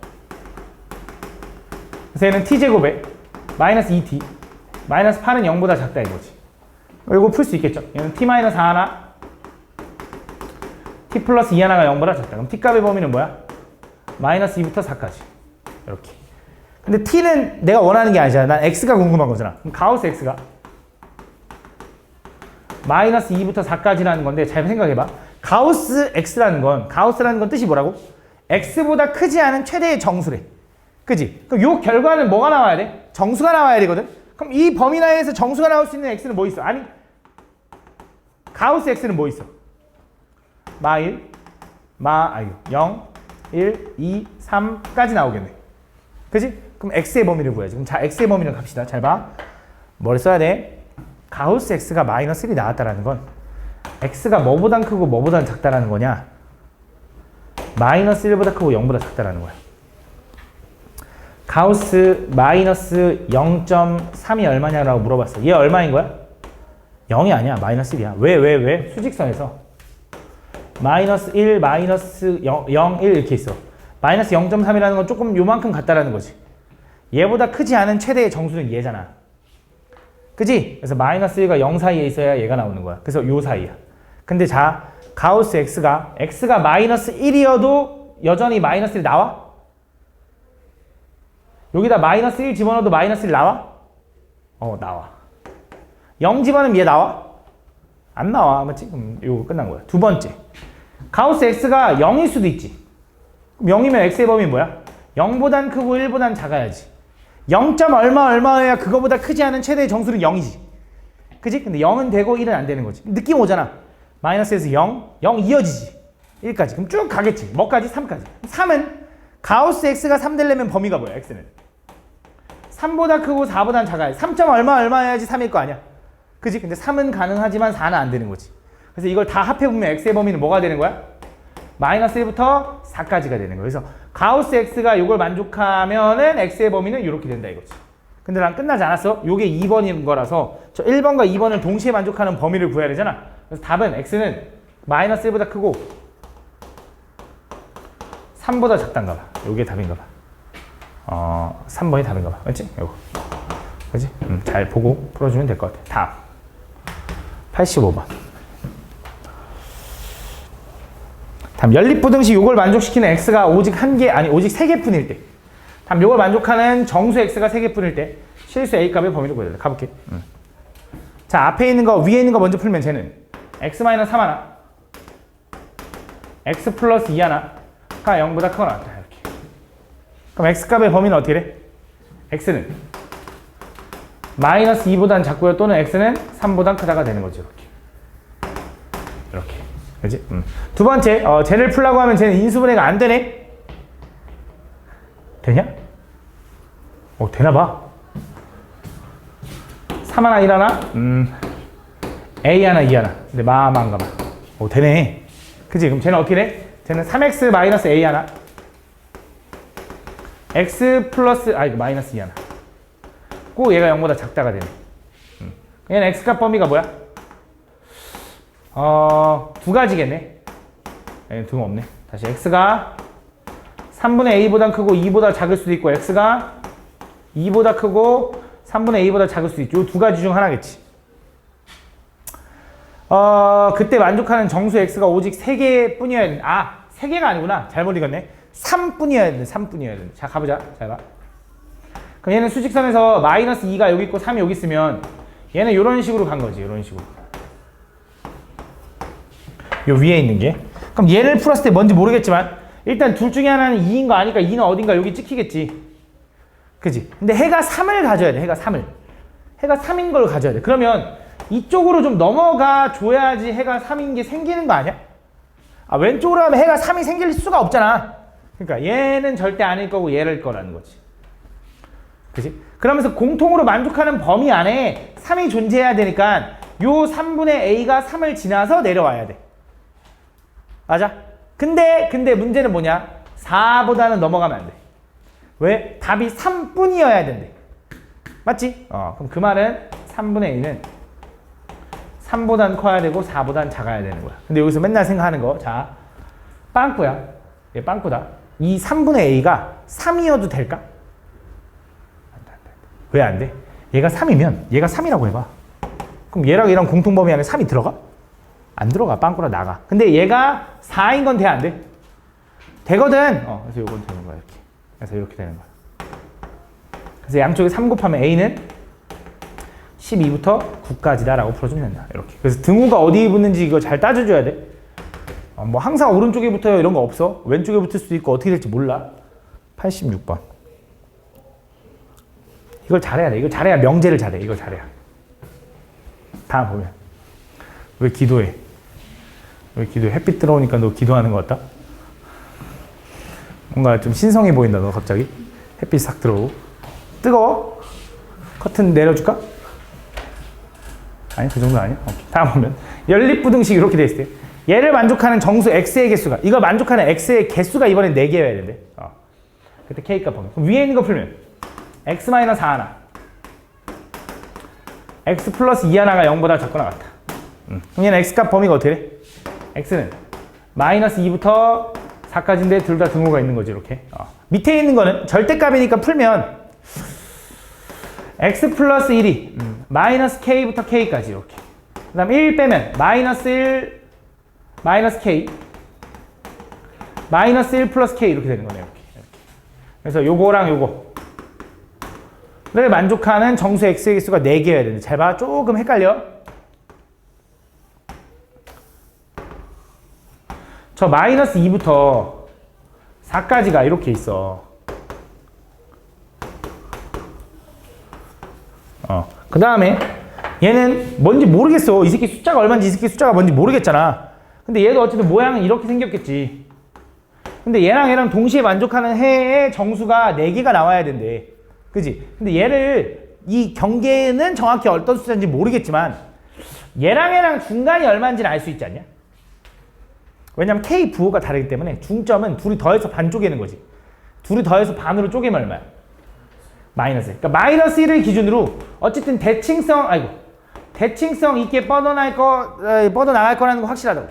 그래서 얘는 t제곱에 마이너스 2t 마이너스 8은 0보다 작다 이거지. 이거 풀 수 있겠죠? 얘는 t 마이너스 4 하나 t 플러스 2 하나가 0보다 작다. 그럼 t값의 범위는 뭐야? 마이너스 2부터 4까지 이렇게. 근데 t는 내가 원하는 게 아니잖아. 난 x가 궁금한 거잖아. 그럼 가우스 x가 마이너스 2부터 4까지라는 건데 잘 생각해봐. 가우스 x라는 건 가우스라는 건 뜻이 뭐라고? x보다 크지 않은 최대의 정수래. 그지? 그럼 요 결과는 뭐가 나와야 돼? 정수가 나와야 되거든? 그럼 이 범위 내에서 정수가 나올 수 있는 x는 뭐 있어? 아니 가우스 x는 뭐 있어? 마 1, 0, 1, 2, 3까지 나오겠네. 그지? 그럼 x의 범위를 구해야지. 그럼 자 x의 범위를 갑시다. 잘 봐. 뭘 써야 돼? 가우스 x가 마이너스 1이 나왔다라는 건 x가 뭐보단 크고 뭐보단 작다라는 거냐? 마이너스 1보다 크고 0보다 작다라는 거야. 가우스 마이너스 0.3이 얼마냐라고 물어봤어. 얘 얼마인 거야? 0이 아니야. 마이너스 1이야. 왜? 수직선에서 마이너스 1, 마이너스 0, 1 이렇게 있어. 마이너스 0.3이라는 건 조금 요만큼 같다라는 거지. 얘보다 크지 않은 최대의 정수는 얘잖아. 그지? 그래서 마이너스 1과 0 사이에 있어야 얘가 나오는 거야. 그래서 요 사이야. 근데 자, 가우스 x가 마이너스 1이어도 여전히 마이너스 1 나와? 여기다 마이너스 1 집어넣어도 마이너스 1 나와? 나와. 0 집어넣으면 얘 나와? 안 나와. 맞지? 그럼 이거 끝난 거야. 두 번째. 가우스 x가 0일 수도 있지. 그럼 0이면 x의 범위 뭐야? 0보단 크고 1보단 작아야지. 0. 얼마여야 그거보다 크지 않은 최대의 정수는 0이지. 그지? 근데 0은 되고 1은 안 되는 거지. 느낌 오잖아. 마이너스에서 0 이어지지. 1까지. 그럼 쭉 가겠지. 뭐까지? 3까지. 3은 가우스 x가 3 되려면 범위가 뭐야? x는 3보다 크고 4보단 작아야 3. 얼마여야지 3일 거 아니야. 그지? 근데 3은 가능하지만 4는 안 되는 거지. 그래서 이걸 다 합해보면 x의 범위는 뭐가 되는 거야? 마이너스 1부터 4까지가 되는 거야. 그래서 가우스 x가 이걸 만족하면은 x의 범위는 이렇게 된다 이거지. 근데 난 끝나지 않았어. 요게 2번인 거라서 저 1번과 2번을 동시에 만족하는 범위를 구해야 되잖아. 그래서 답은 x는 마이너스 1보다 크고 3보다 작단가 봐. 요게 답인가 봐. 3번이 답인가 봐. 맞지? 요거. 그지? 잘 보고 풀어주면 될 것 같아. 다음. 85번. 다음 연립부등식 요걸 만족시키는 x가 오직 한 개, 아니 오직 세 개뿐일 때. 다음 요걸 만족하는 정수 x가 세 개뿐일 때 실수 a 값의 범위를 구해야 돼. 가볼게. 자, 앞에 있는 거, 위에 있는 거 먼저 풀면 쟤는 x-3 하나, x 플러스 2 하나가 0보다 크거나 같다. 이렇게. 그럼 x 값의 범위는 어떻게 돼? x는 마이너스 2보다는 작고요. 또는 x는 3보다 크다가 되는 거죠. 이렇게. 그지? 두 번째, 쟤를 풀라고 하면 쟤는 인수분해가 안 되네? 되냐? 되나봐. 3 하나, 1 하나, a 하나, 2 하나. 근데 안 가봐. 되네. 그지? 그럼 쟤는 어떻게 돼? 쟤는 3x 마이너스 a 하나, x 플러스, 마이너스 2 하나. 꼭 얘가 0보다 작다가 되네. 얘는 x값 범위가 뭐야? 두 가지겠네. 얘는 등 없네. 다시 x가 3분의 a보다 크고 2보다 작을 수도 있고 x가 2보다 크고 3분의 a보다 작을 수도 있죠. 이 두 가지 중 하나겠지. 그때 만족하는 정수 x가 오직 3개뿐이어야 되는데 3개가 아니구나. 잘못 읽었네. 3뿐이어야 되는데 3뿐이어야 되는데. 자, 가보자. 잘 봐. 그럼 얘는 수직선에서 마이너스 2가 여기 있고 3이 여기 있으면 얘는 이런 식으로 간 거지. 이런 식으로. 요 위에 있는 게. 그럼 얘를 풀었을 때 뭔지 모르겠지만 일단 둘 중에 하나는 2인 거 아니까 2는 어딘가 여기 찍히겠지. 그지? 근데 해가 3을 가져야 돼. 해가 3을. 해가 3인 걸 가져야 돼. 그러면 이쪽으로 좀 넘어가 줘야지 해가 3인 게 생기는 거 아니야? 왼쪽으로 하면 해가 3이 생길 수가 없잖아. 그러니까 얘는 절대 아닐 거고 얘를 거라는 거지. 그지? 그러면서 공통으로 만족하는 범위 안에 3이 존재해야 되니까 요 3분의 a가 3을 지나서 내려와야 돼. 맞아? 근데 문제는 뭐냐? 4보다는 넘어가면 안 돼. 왜? 답이 3뿐이어야 된대. 맞지? 그럼 그 말은 3분의 a는 3보단 커야 되고 4보단 작아야 되는 거야. 근데 여기서 맨날 생각하는 거, 자, 빵꾸야. 얘 빵꾸다. 이 3분의 a가 3이어도 될까? 안 돼. 왜 안 돼? 얘가 3이면 얘가 3이라고 해봐. 그럼 얘랑 얘랑 공통범위 안에 3이 들어가? 안 들어가. 빵꾸라 나가. 근데 얘가 4인 건 돼, 안 돼? 되거든. 그래서 요건 되는 거야, 이렇게. 그래서 이렇게 되는 거야. 그래서 양쪽에 3 곱하면 a는 12부터 9까지다 라고 풀어주면 된다. 이렇게. 그래서 등호가 어디에 붙는지 이거 잘 따져줘야 돼. 뭐 항상 오른쪽에 붙어요 이런 거 없어. 왼쪽에 붙을 수도 있고 어떻게 될지 몰라. 86번. 이걸 잘해야 돼. 이걸 잘해야 명제를 잘해. 이걸 잘해야. 다음 보면. 왜 기도해? 왜 기도해? 햇빛 들어오니까 너 기도하는 것 같다? 뭔가 좀 신성해 보인다 너 갑자기. 햇빛 싹 들어오고. 뜨거워? 커튼 내려줄까? 아니 그 정도 아니야? 오케이. 다음 보면 연립부등식 이렇게 돼 있을 때 얘를 만족하는 정수 x의 개수가 이거 만족하는 x의 개수가 이번엔 4개여야 된대. 그때 k값 범위. 그럼 위에 있는 거 풀면 x-4 하나 x 플러스 2 하나가 0보다 작거나 같다. 그럼 얘는 x값 범위가 어떻게 돼? x는 마이너스 2부터 4까지인데 둘 다 등호가 있는 거지 이렇게. 밑에 있는 거는 절대값이니까 풀면 x 플러스 1이 마이너스 k부터 k까지 이렇게. 그 다음 1 빼면 마이너스 1 마이너스 k 마이너스 1 플러스 k 이렇게 되는 거네요. 이렇게. 그래서 요거랑 요거를 만족하는 정수 x의 개수가 4개여야 되는데 잘 봐. 조금 헷갈려. 저 마이너스 2부터 4까지가 이렇게 있어. 그 다음에 얘는 뭔지 모르겠어. 이 새끼 숫자가 얼마인지 이 새끼 숫자가 뭔지 모르겠잖아. 근데 얘도 어쨌든 모양은 이렇게 생겼겠지. 근데 얘랑 동시에 만족하는 해의 정수가 4개가 나와야 된대. 그지? 근데 얘를 이 경계는 정확히 어떤 숫자인지 모르겠지만 얘랑 중간이 얼마인지는 알 수 있지 않냐? 왜냐면 K 부호가 다르기 때문에 중점은 둘이 더해서 반 쪼개는 거지. 둘이 더해서 반으로 쪼개면 얼마야? 마이너스. 그러니까 마이너스 1을 기준으로 어쨌든 대칭성 있게 뻗어나갈 거라는 거 확실하다고.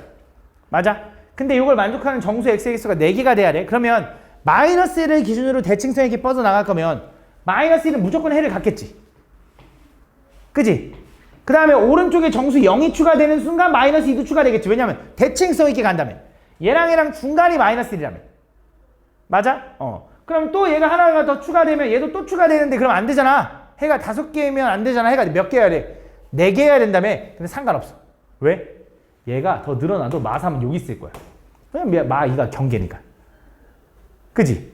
맞아? 근데 이걸 만족하는 정수 x의 개수가 4개가 돼야 돼. 그러면 마이너스 1을 기준으로 대칭성 있게 뻗어나갈 거면 마이너스 1은 무조건 해를 갖겠지. 그지? 그 다음에 오른쪽에 정수 0이 추가되는 순간 마이너스 2도 추가되겠지. 왜냐면 대칭성 있게 간다면. 얘랑 중간이 마이너스 1이라며. 맞아? 그럼 또 얘가 하나가 더 추가되면 얘도 또 추가되는데 그럼 안 되잖아. 해가 5개면 안 되잖아. 해가 몇 개여야 돼? 4개 해야 된다며. 근데 상관없어. 왜? 얘가 더 늘어나도 마3은 여기 있을 거야. 왜냐면 마2가 경계니까. 그지?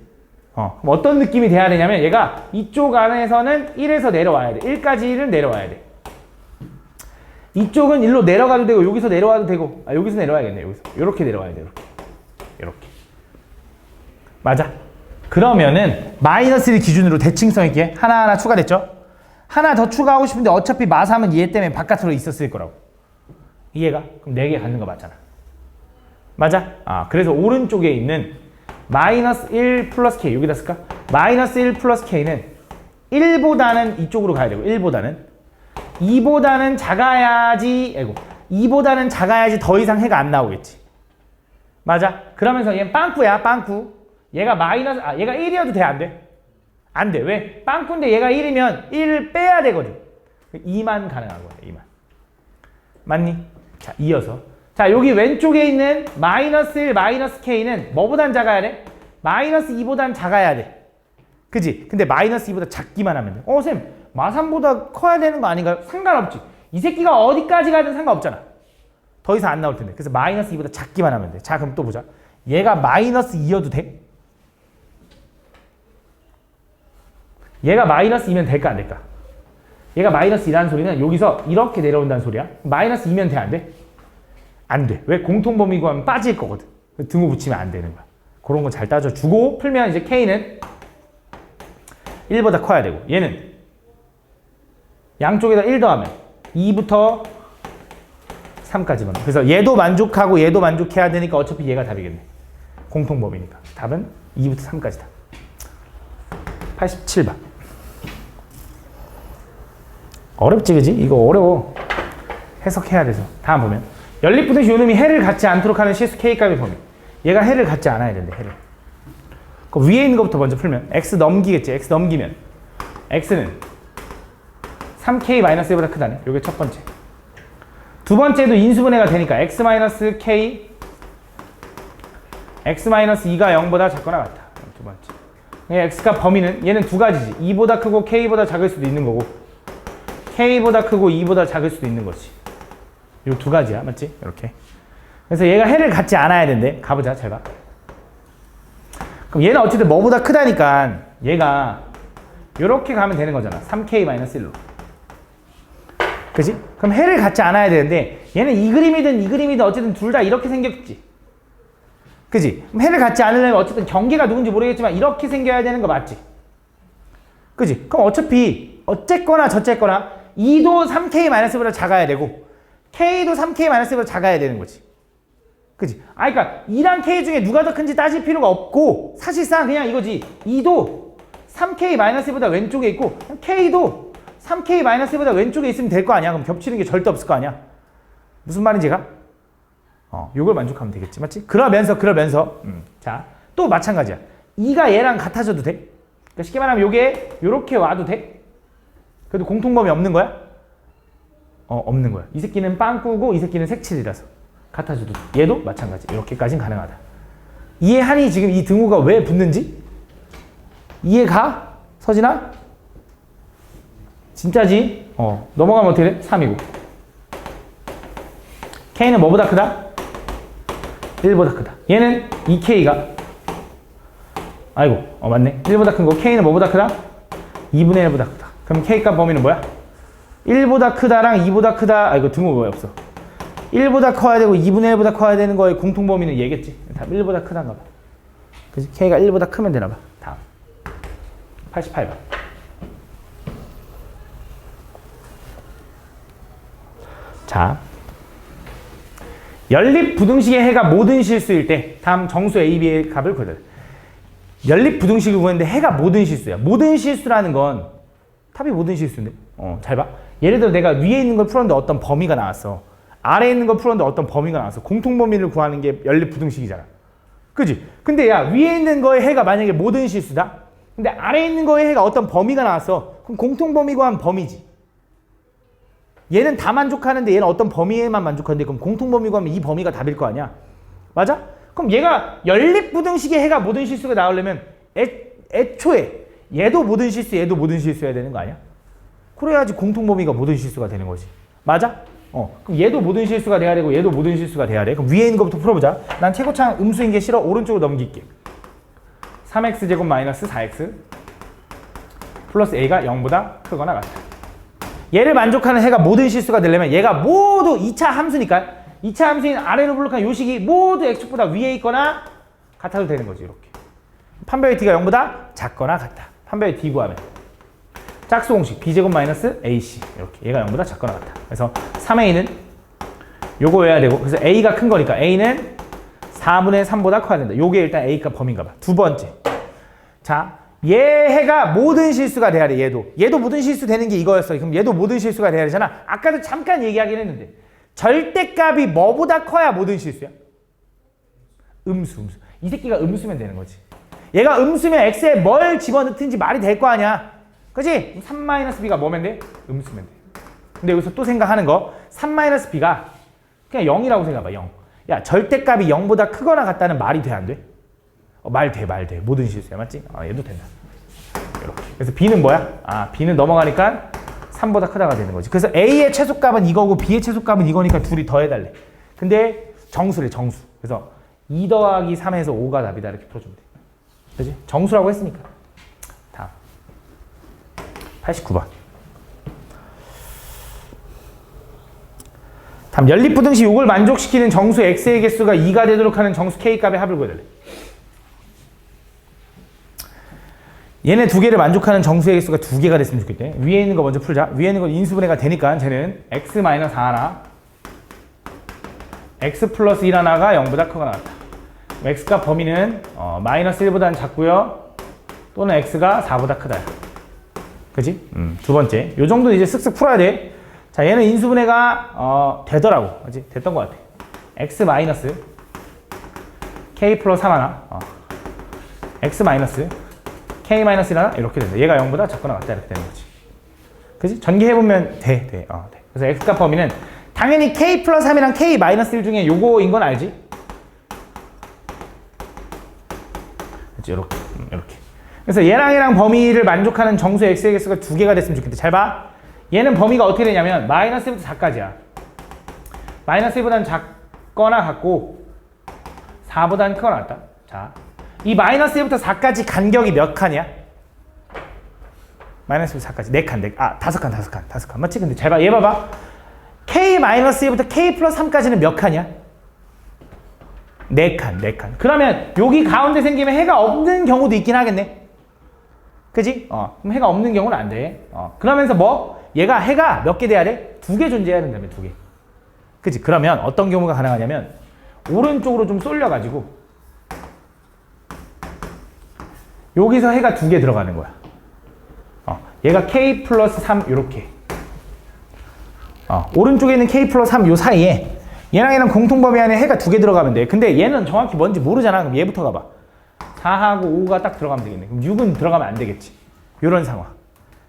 그럼 어떤 느낌이 돼야 되냐면 얘가 이쪽 안에서는 1에서 내려와야 돼. 1까지 1은 내려와야 돼. 이쪽은 1로 내려가도 되고 여기서 내려와도 되고 여기서 내려와야겠네. 여기서 이렇게 내려와야 돼. 이렇게. 맞아? 그러면은 마이너스 1 기준으로 대칭성 있게 하나하나 추가됐죠? 하나 더 추가하고 싶은데 어차피 마3은 얘 때문에 바깥으로 있었을 거라고. 이해가? 그럼 4개 갖는 거 맞잖아. 맞아? 그래서 오른쪽에 있는 마이너스 1 플러스 k 여기다 쓸까? 마이너스 1 플러스 k는 1보다는 이쪽으로 가야 되고 1보다는 2보다는 작아야지 2보다는 작아야지 더 이상 해가 안 나오겠지. 맞아? 그러면서 얘는 빵꾸야. 빵꾸. 얘가 얘가 1이어도 돼? 안 돼? 안 돼. 왜? 빵꾸인데 얘가 1이면 1을 빼야 되거든. 2만 가능한 거야. 2만. 맞니? 자, 이어서 자, 여기 왼쪽에 있는 마이너스 1, 마이너스 k는 뭐보단 작아야 돼? 마이너스 2보단 작아야 돼. 그지? 근데 마이너스 2보다 작기만 하면 돼. 쌤, 마3보다 커야 되는 거 아닌가요? 상관없지. 이 새끼가 어디까지 가든 상관없잖아. 더 이상 안 나올 텐데. 그래서 마이너스 2보다 작기만 하면 돼. 자, 그럼 또 보자. 얘가 마이너스 2여도 돼? 얘가 마이너스 2면 될까 안 될까? 얘가 마이너스 2라는 소리는 여기서 이렇게 내려온다는 소리야. 마이너스 2면 돼 안 돼? 안 돼. 왜? 공통범위고 하면 빠질 거거든. 등호 붙이면 안 되는 거야. 그런 거 잘 따져주고 풀면 이제 K는 1보다 커야 되고 얘는 양쪽에다 1 더하면 2부터 3까지만. 그래서 얘도 만족하고 얘도 만족해야 되니까 어차피 얘가 답이겠네. 공통범위니까. 답은 2부터 3까지다. 87번. 어렵지 그지? 이거 어려워. 해석해야 돼서. 다음 보면 연립부등식 요놈이 해를 갖지 않도록 하는 실수 K값의 범위. 얘가 해를 갖지 않아야 된대. 해를. 그럼 위에 있는 것부터 먼저 풀면 X 넘기겠지. X 넘기면 X는 3K-1보다 크다네. 요게 첫 번째. 두 번째도 인수분해가 되니까 X-K X-2가 0보다 작거나 같다. 두 번째. X가 범위는 얘는 두 가지지. 2보다 크고 K보다 작을 수도 있는 거고 K보다 크고 2보다 작을 수도 있는 거지. 요 두 가지야. 맞지? 이렇게. 그래서 얘가 해를 갖지 않아야 된대. 가보자. 잘 봐. 그럼 얘는 어쨌든 뭐보다 크다니까 얘가 요렇게 가면 되는 거잖아. 3K-1로. 그지? 그럼 해를 갖지 않아야 되는데 얘는 이 그림이든 이 그림이든 어쨌든 둘 다 이렇게 생겼지. 그지? 그럼 해를 갖지 않으려면 어쨌든 경계가 누군지 모르겠지만 이렇게 생겨야 되는 거 맞지? 그지? 그럼 어차피 어쨌거나 저쨌거나 2도 3K-보다 작아야 되고 K도 3K-보다 작아야 되는 거지. 그지? 그러니까 2랑 K 중에 누가 더 큰지 따질 필요가 없고 사실상 그냥 이거지. 2도 3K-보다 왼쪽에 있고 K도 3K-보다 왼쪽에 있으면 될 거 아니야. 그럼 겹치는 게 절대 없을 거 아니야. 무슨 말인지가? 요걸 만족하면 되겠지. 맞지? 그러면서 자, 또 마찬가지야. 2가 얘랑 같아져도 돼? 그러니까 쉽게 말하면 요게 요렇게 와도 돼? 그래도 공통범위 없는 거야? 없는 거야. 이 새끼는 빵꾸고 이 새끼는 색칠이라서 같아져도 돼. 얘도 마찬가지. 이렇게까지는 가능하다. 이해하니 지금 이 등호가 왜 붙는지? 이해가? 서진아? 진짜지? 넘어가면 어떻게 돼? 3이고 K는 뭐보다 크다? 1보다 크다. 얘는 2K가 맞네. 1보다 큰 거. K는 뭐보다 크다? 2분의 1보다 크다. 그럼 K값 범위는 뭐야? 1보다 크다랑 2보다 크다. 등호 왜 없어? 1보다 커야 되고 2분의 1보다 커야 되는 거의 공통 범위는 얘겠지. 답 1보다 크단가 봐. 그치? K가 1보다 크면 되나 봐. 다음. 88번. 자. 연립부등식의 해가 모든 실수일 때 다음 정수 A, B의 값을 구해야 돼. 연립부등식을 구했는데 해가 모든 실수야. 모든 실수라는 건 답이 모든 실수인데. 잘 봐. 예를 들어 내가 위에 있는 걸 풀었는데 어떤 범위가 나왔어. 아래에 있는 걸 풀었는데 어떤 범위가 나왔어. 공통범위를 구하는 게 연립부등식이잖아. 그지? 근데 야, 위에 있는 거의 해가 만약에 모든 실수다? 근데 아래에 있는 거의 해가 어떤 범위가 나왔어. 그럼 공통범위 구하면 범위지. 얘는 다 만족하는데 얘는 어떤 범위에만 만족하는데 그럼 공통범위 구하면 이 범위가 답일 거 아니야. 맞아? 그럼 얘가 연립부등식의 해가 모든 실수가 나오려면 애초에 얘도 모든 실수, 얘도 모든 실수여야 되는 거 아니야? 그래야지 공통범위가 모든 실수가 되는 거지. 맞아? 그럼 얘도 모든 실수가 돼야 되고 얘도 모든 실수가 돼야 돼. 그럼 위에 있는 것부터 풀어보자. 난 최고차항 음수인 게 싫어. 오른쪽으로 넘길게. 3x제곱 마이너스 4x 플러스 a가 0보다 크거나 같다. 얘를 만족하는 해가 모든 실수가 되려면 얘가 모두 2차 함수니까 2차 함수인 아래로 블록한 요식이 모두 x축보다 위에 있거나 같아도 되는 거지. 이렇게. 판별의 t가 0보다 작거나 같다. 판별의 t 구하면 짝수 공식 b제곱 마이너스 ac 이렇게 얘가 0보다 작거나 같다. 그래서 3a는 요거 외워야 되고 그래서 a가 큰 거니까 a는 4분의 3보다 커야 된다. 요게 일단 a가 범인가 봐. 두 번째. 자, 얘 해가 모든 실수가 돼야 돼. 얘도 모든 실수 되는 게 이거였어. 그럼 얘도 모든 실수가 돼야 되잖아. 아까도 잠깐 얘기하긴 했는데 절대값이 뭐보다 커야 모든 실수야? 음수. 이 새끼가 음수면 되는 거지. 얘가 음수면 x에 뭘 집어넣든지 말이 될 거 아니야. 그치? 3-b가 뭐면 돼? 음수면 돼. 근데 여기서 또 생각하는 거 3-b가 그냥 0이라고 생각해봐. 0. 야, 절대값이 0보다 크거나 같다는 말이 돼, 안 돼? 말 돼. 모든 실수야. 맞지? 얘도 된다. 이렇게. 그래서 b는 뭐야? b는 넘어가니까 3보다 크다가 되는 거지. 그래서 a의 최소값은 이거고 b의 최소값은 이거니까 둘이 더해달래. 근데 정수래, 정수. 그래서 2 더하기 3에서 5가 답이다. 이렇게 풀어주면 돼. 그치? 정수라고 했으니까. 다음. 89번. 다음 연립부등식 요걸 만족시키는 정수 x의 개수가 2가 되도록 하는 정수 k값의 합을 구해달래. 얘네 두 개를 만족하는 정수의 개수가 두 개가 됐으면 좋겠대. 위에 있는 거 먼저 풀자. 위에 있는 건 인수분해가 되니까 쟤는 x 마이너스 4 하나 x 플러스 1 하나가 0보다 크거나 같다. x값 범위는 마이너스 1보다는 작고요. 또는 x가 4보다 크다. 그치? 두 번째. 요 정도는 이제 쓱쓱 풀어야 돼. 자, 얘는 인수분해가 되더라고. 그치? 됐던 것 같아. x 마이너스 k 플러스 3 하나 x 마이너스 k 마이너스 1 하나 이렇게 된다. 얘가 0보다 작거나 같다. 이렇게 되는 거지. 그치? 전개해보면 돼. 그래서 x값 범위는 당연히 k 플러스 3이랑 k 마이너스 1 중에 요거인 건 알지? 그치? 이렇게. 그래서 얘랑 범위를 만족하는 정수 x의 개수가 두 개가 됐으면 좋겠다. 잘 봐. 얘는 범위가 어떻게 되냐면 마이너스 1부터 4까지야. 마이너스 1보다는 작거나 같고 4보다는 크거나 같다. 자, 이 마이너스 1부터 4까지 간격이 몇 칸이야? 마이너스 1부터 4까지 4칸. 5칸. 맞지? 근데 잘 봐. 얘 봐봐. k 마이너스 1부터 k 플러스 3까지는 몇 칸이야? 4칸. 그러면 여기 가운데 생기면 해가 없는 경우도 있긴 하겠네. 그지? 그럼 해가 없는 경우는 안 돼. 그러면서 뭐? 얘가 해가 몇 개 돼야 돼? 2개 존재해야 된다며, 2개. 그지? 그러면 어떤 경우가 가능하냐면 오른쪽으로 좀 쏠려가지고 여기서 해가 2개 들어가는 거야. 얘가 k 플러스 3 요렇게. 오른쪽에 있는 k 플러스 3 요 사이에 얘랑 공통범위 안에 해가 2개 들어가면 돼. 근데 얘는 정확히 뭔지 모르잖아. 그럼 얘부터 가봐. 4하고 5가 딱 들어가면 되겠네. 그럼 6은 들어가면 안 되겠지. 요런 상황.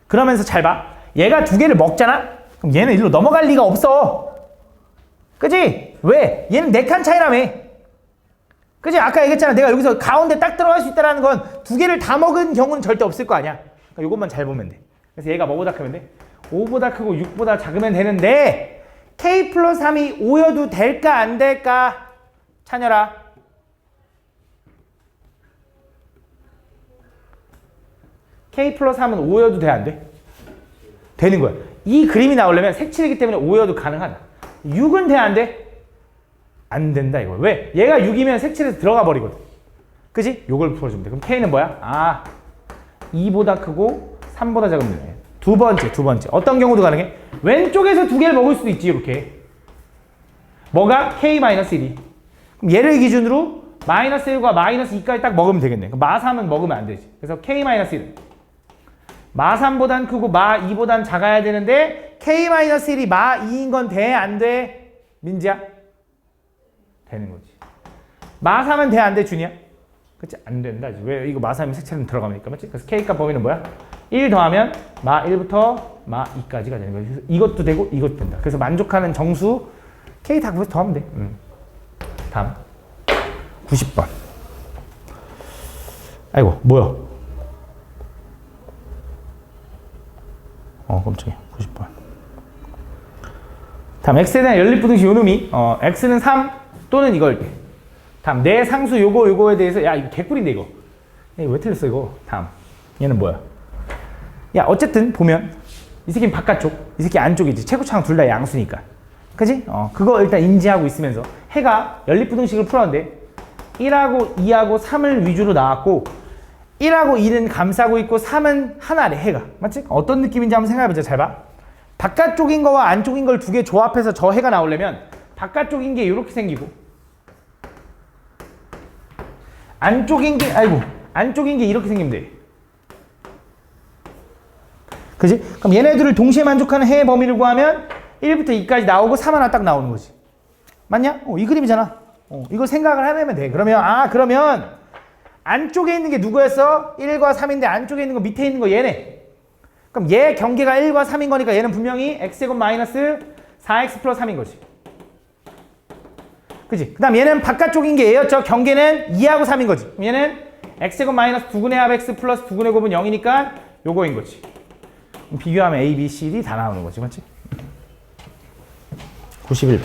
그러면서 잘 봐. 얘가 2개를 먹잖아? 그럼 얘는 일로 넘어갈 리가 없어. 그지? 왜? 얘는 4칸 차이라며. 그지? 아까 얘기했잖아. 내가 여기서 가운데 딱 들어갈 수 있다는 건 2개를 다 먹은 경우는 절대 없을 거 아니야. 그러니까 요것만 잘 보면 돼. 그래서 얘가 뭐보다 크면 돼? 5보다 크고 6보다 작으면 되는데 k 플러스 3이 5여도 될까 안 될까? 찬열아. k 플러스 3은 5여도 돼 안 돼? 되는 거야. 이 그림이 나오려면 색칠이기 때문에 5여도 가능하다. 6은 돼 안 돼? 안 된다 이거. 왜? 얘가 6이면 색칠에서 들어가 버리거든. 그지? 요걸 풀어주면 돼. 그럼 k는 뭐야? 2보다 크고 3보다 작으면 되네. 두 번째. 어떤 경우도 가능해? 왼쪽에서 2개를 먹을 수도 있지, 이렇게. 뭐가? k-1이. 그럼 얘를 기준으로 마이너스 1과 마이너스 2까지 딱 먹으면 되겠네. 그럼 마3은 먹으면 안 되지. 그래서 k-1. 마3보단 크고 마2보단 작아야 되는데 k-1이 마2인 건 돼? 안 돼? 민지야? 되는 거지. 마3은 돼? 안 돼? 준이야? 그치? 안 된다. 왜? 이거 마3이 색채는 들어가니까. 맞지? 그래서 k값 범위는 뭐야? 1 더하면 마1부터 마2까지가 되는 거예요. 그래서 이것도 되고 이것도 된다. 그래서 만족하는 정수 k 다 거기서 더하면 돼. 다음. 90번. 아이고, 뭐야? 깜짝이야. 90번. 다음, x에 대한 연립부등식 요놈이, x는 3 또는 이거일 때. 다음, 내 상수 요거에 대해서, 야, 이거 개꿀인데, 이거. 야, 왜 틀렸어, 이거? 다음. 얘는 뭐야? 야, 어쨌든 보면, 이 새끼는 바깥쪽, 이 새끼 안쪽이지. 최고차항 둘 다 양수니까. 그지? 그거 일단 인지하고 있으면서, 해가 연립부등식을 풀었는데, 1하고 2하고 3을 위주로 나왔고, 1하고 2는 감싸고 있고 3은 하나래, 해가. 맞지? 어떤 느낌인지 한번 생각해보자. 잘 봐. 바깥쪽인 거와 안쪽인 걸 두 개 조합해서 저 해가 나오려면 바깥쪽인 게 이렇게 생기고 안쪽인 게 이렇게 생기면 돼. 그지? 그럼 얘네들을 동시에 만족하는 해의 범위를 구하면 1부터 2까지 나오고 3 하나 딱 나오는 거지. 맞냐? 이 그림이잖아. 이걸 생각을 해내면 돼. 그러면 안쪽에 있는 게 누구였어? 1과 3인데 안쪽에 있는 거 밑에 있는 거 얘네. 그럼 얘 경계가 1과 3인 거니까 얘는 분명히 x제곱 마이너스 4x 플러스 3인 거지. 그치? 그 다음 얘는 바깥쪽인 게 얘였죠. 경계는 2하고 3인 거지. 그럼 얘는 x제곱 마이너스 2분의 합 x 플러스 2분의 곱은 0이니까 요거인 거지. 비교하면 a, b, c, d 다 나오는 거지. 맞지? 91번.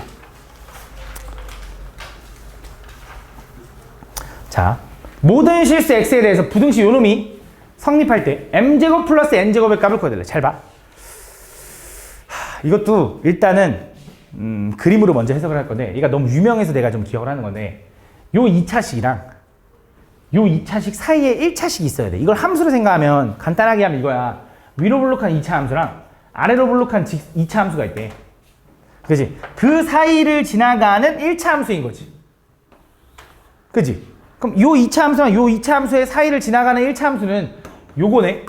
자, 모든 실수 x에 대해서 부등식 요놈이 성립할 때 m제곱 플러스 n제곱의 값을 구해달래. 잘 봐. 이것도 일단은 그림으로 먼저 해석을 할 건데, 얘가 너무 유명해서 내가 좀 기억을 하는 건데, 요 2차식이랑 요 2차식 사이에 1차식이 있어야 돼. 이걸 함수로 생각하면 간단하게 하면 이거야. 위로 블록한 2차 함수랑 아래로 블록한 2차 함수가 있대. 그치? 그 사이를 지나가는 1차 함수인 거지. 그치? 그럼 요 2차 함수랑 요 2차 함수의 사이를 지나가는 1차 함수는 요거네.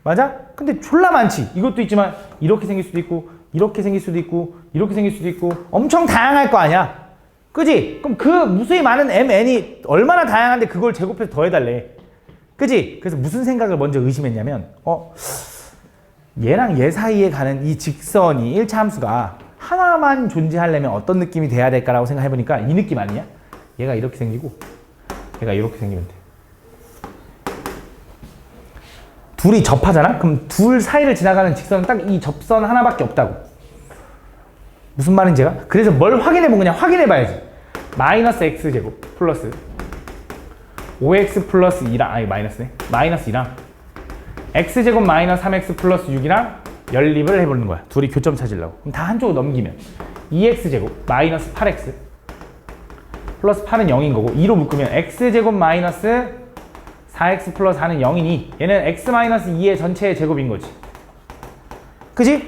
맞아? 근데 졸라 많지. 이것도 있지만 이렇게 생길 수도 있고 이렇게 생길 수도 있고 이렇게 생길 수도 있고 엄청 다양할 거 아니야. 그지? 그럼 그 무수히 많은 mn이 얼마나 다양한데 그걸 제곱해서 더해달래. 그지? 그래서 무슨 생각을 먼저 의심했냐면 얘랑 얘 사이에 가는 이 직선이 1차 함수가 하나만 존재하려면 어떤 느낌이 돼야 될까라고 생각해보니까 이 느낌 아니냐? 얘가 이렇게 생기고 얘가 이렇게 생기면 돼. 둘이 접하잖아? 그럼 둘 사이를 지나가는 직선은 딱 이 접선 하나밖에 없다고. 무슨 말인지 제가? 그래서 뭘 확인해보면 그냥 확인해봐야지. 마이너스 x제곱 플러스 5x 플러스 2랑 아니 마이너스네. 마이너스 2랑 x제곱 마이너스 3x 플러스 6이랑 연립을 해보는 거야. 둘이 교점 찾으려고. 그럼 다 한쪽으로 넘기면 2x제곱 마이너스 8x 플러스 8은 0인 거고 2로 묶으면 x제곱 마이너스 4x 플러스 4는 0이니 얘는 x 마이너스 2의 전체의 제곱인 거지. 그지?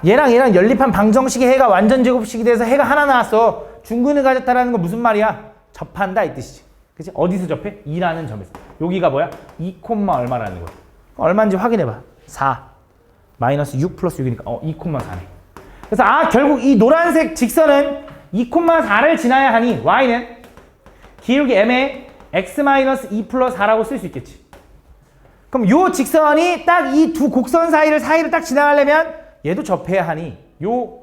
얘랑 연립한 방정식의 해가 완전 제곱식이 돼서 해가 하나 나왔어. 중근을 가졌다라는 건 무슨 말이야? 접한다 이 뜻이지. 그치? 어디서 접해? 2라는 점에서. 여기가 뭐야? 2, 얼마라는 거야. 얼마인지 확인해봐. 4 마이너스 6 플러스 6이니까 2, 4네. 그래서 결국 이 노란색 직선은 2, 4를 지나야 하니 y는 기울기 m에 x 마이너스 2 플러스 4라고 쓸 수 있겠지. 그럼 요 직선이 딱 이 두 곡선 사이를 딱 지나가려면 얘도 접해야 하니 요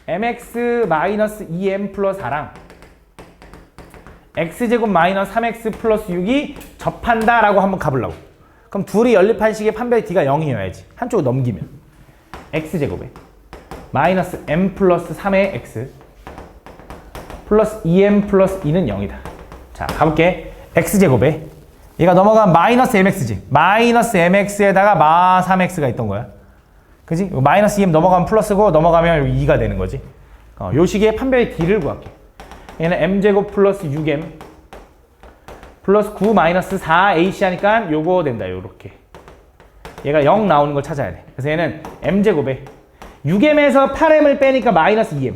mx 마이너스 2m 플러스 4랑 x제곱 마이너스 3x 플러스 6이 접한다라고 한번 가보려고. 그럼 둘이 연립한 식의 판별 d가 0이어야지. 한쪽으로 넘기면 x제곱에 마이너스 m 플러스 3의 x 플러스 2m 플러스 2는 0이다. 자, 가볼게. x제곱에 얘가 넘어가면 마이너스 mx지. 마이너스 mx에다가 마 3x가 있던 거야. 그지? 마이너스 2m 넘어가면 플러스고 넘어가면 여기 2가 되는 거지. 요 식의 판별의 d를 구할게. 얘는 m제곱 플러스 6m 플러스 9 마이너스 4ac 하니까 요거 된다. 요렇게. 얘가 0 나오는 걸 찾아야 돼. 그래서 얘는 m제곱에 6m에서 8m을 빼니까 마이너스 2m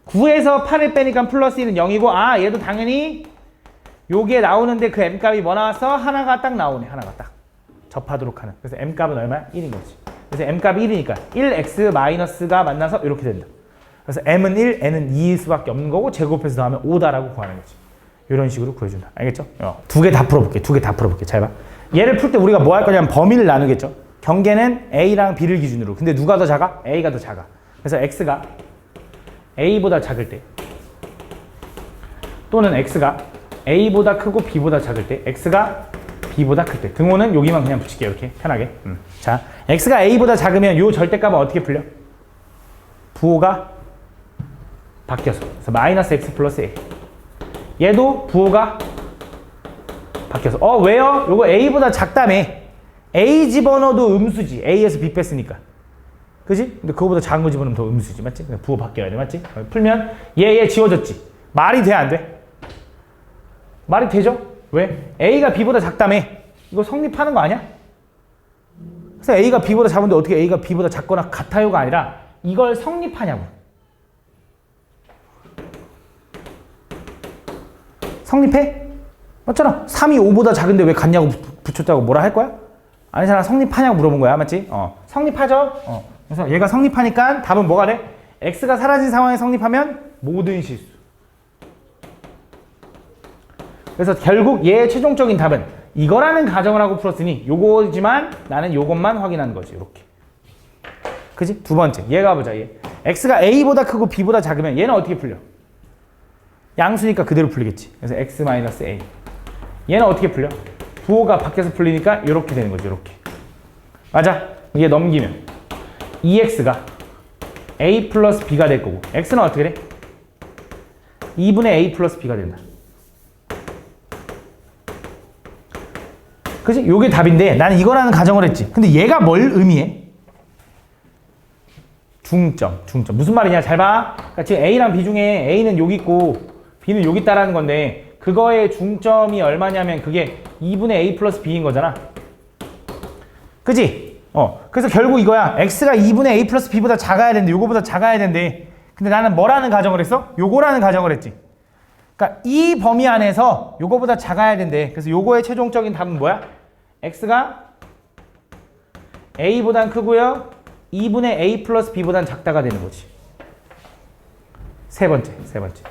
9에서 8을 빼니까 플러스 1은 0이고 얘도 당연히 요게 나오는데 그 m값이 뭐 나왔어? 하나가 딱 나오네. 하나가 딱 접하도록 하는. 그래서 m값은 얼마야? 1인 거지. 그래서 m값이 1이니까 1x 마이너스가 만나서 이렇게 된다. 그래서 m은 1, n은 2일 수밖에 없는 거고 제곱해서 더하면 5다라고 구하는 거지. 이런 식으로 구해준다. 알겠죠? 두 개 다 풀어볼게. 잘 봐. 얘를 풀 때 우리가 뭐 할 거냐면 범위를 나누겠죠. 경계는 a랑 b를 기준으로. 근데 누가 더 작아? a가 더 작아. 그래서 x가 a보다 작을 때 또는 x가 a보다 크고 b보다 작을 때, x가 b보다 클 때. 등호는 여기만 그냥 붙일게요. 이렇게 편하게. 자, x가 a보다 작으면 요 절대값은 어떻게 풀려? 부호가 바뀌어서. 그래서 마이너스 x 플러스 a. 얘도 부호가 바뀌어서. 왜요? 요거 a보다 작다며. a 집어넣어도 음수지. a에서 b 뺐으니까. 그지? 근데 그거보다 작은 거 집어넣으면 더 음수지. 맞지? 부호 바뀌어야 돼. 맞지? 풀면 얘 지워졌지. 말이 돼, 안 돼? 말이 되죠? 왜? a가 b보다 작다며. 이거 성립하는 거 아니야? 그래서 a가 b보다 작은데 어떻게 a가 b보다 작거나 같아요가 아니라 이걸 성립하냐고. 성립해? 맞잖아. 3이 5보다 작은데 왜 같냐고 붙였다고 뭐라 할 거야? 아니잖아. 성립하냐고 물어본 거야. 맞지? 성립하죠? 그래서 얘가 성립하니까 답은 뭐가 돼? x가 사라진 상황에 성립하면 모든 실수. 그래서 결국 얘의 최종적인 답은 이거라는 가정을 하고 풀었으니 요거지만 나는 요것만 확인하는 거지. 이렇게. 그지? 두 번째. 얘 가보자. 얘. x가 a보다 크고 b보다 작으면 얘는 어떻게 풀려? 양수니까 그대로 풀리겠지. 그래서 x-a. 얘는 어떻게 풀려? 부호가 밖에서 풀리니까 이렇게 되는 거죠. 이렇게. 맞아. 이게 넘기면 2x가 a 플러스 b가 될 거고 x는 어떻게 돼? 2분의 a 플러스 b가 된다. 그치? 요게 답인데 나는 이거라는 가정을 했지. 근데 얘가 뭘 의미해? 중점. 무슨 말이냐? 잘 봐. 그러니까 지금 A랑 B 중에 A는 여기 있고 B는 여기 있다라는 건데 그거의 중점이 얼마냐면 그게 2분의 A 플러스 B인 거잖아. 그치? 그래서 결국 이거야. X가 2분의 A 플러스 B보다 작아야 되는데 요거보다 작아야 되는데 근데 나는 뭐라는 가정을 했어? 요거라는 가정을 했지. 그러니까 이 범위 안에서 요거보다 작아야 된대. 그래서 요거의 최종적인 답은 뭐야? x가 a보단 크고요. 2분의 a 플러스 b보단 작다가 되는 거지. 세 번째.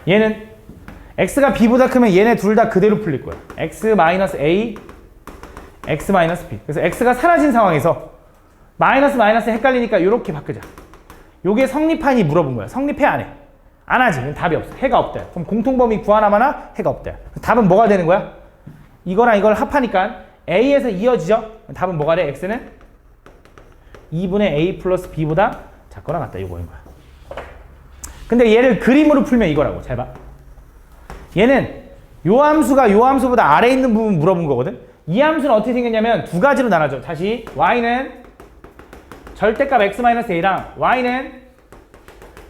얘는 x가 b보다 크면 얘네 둘 다 그대로 풀릴 거야. x 마이너스 a, x 마이너스 b. 그래서 x가 사라진 상황에서 마이너스 헷갈리니까 이렇게 바꾸자. 요게 성립하니 물어본 거야. 성립해 안 해? 안 하지. 답이 없어. 해가 없대. 그럼 공통범위 구하나마나 해가 없대. 답은 뭐가 되는 거야? 이거랑 이걸 합하니까 a에서 이어지죠? 답은 뭐가 돼? x는 2분의 a 플러스 b보다 작거나 같다. 이거인 거야. 근데 얘를 그림으로 풀면 이거라고. 잘 봐. 얘는 요 함수가 요 함수보다 아래에 있는 부분 물어본 거거든. 이 함수는 어떻게 생겼냐면 두 가지로 나눠져. 다시 y는 절대값 x-a랑 y는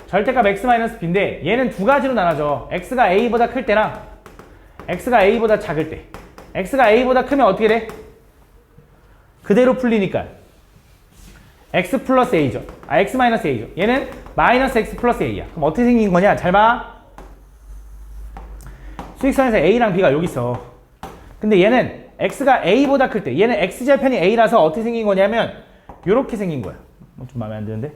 절대값 x-b인데 얘는 두 가지로 나눠져. x가 a보다 클 때랑 x가 a보다 작을 때. x가 a보다 크면 어떻게 돼? 그대로 풀리니까 x 플러스 a죠. x 마이너스 a죠. 얘는 마이너스 x 플러스 a야. 그럼 어떻게 생긴 거냐? 잘 봐. 수직선에서 a랑 b가 여기 있어. 근데 얘는 x가 a보다 클 때 얘는 x절편이 a라서 어떻게 생긴 거냐면 요렇게 생긴 거야. 좀 마음에 안 드는데?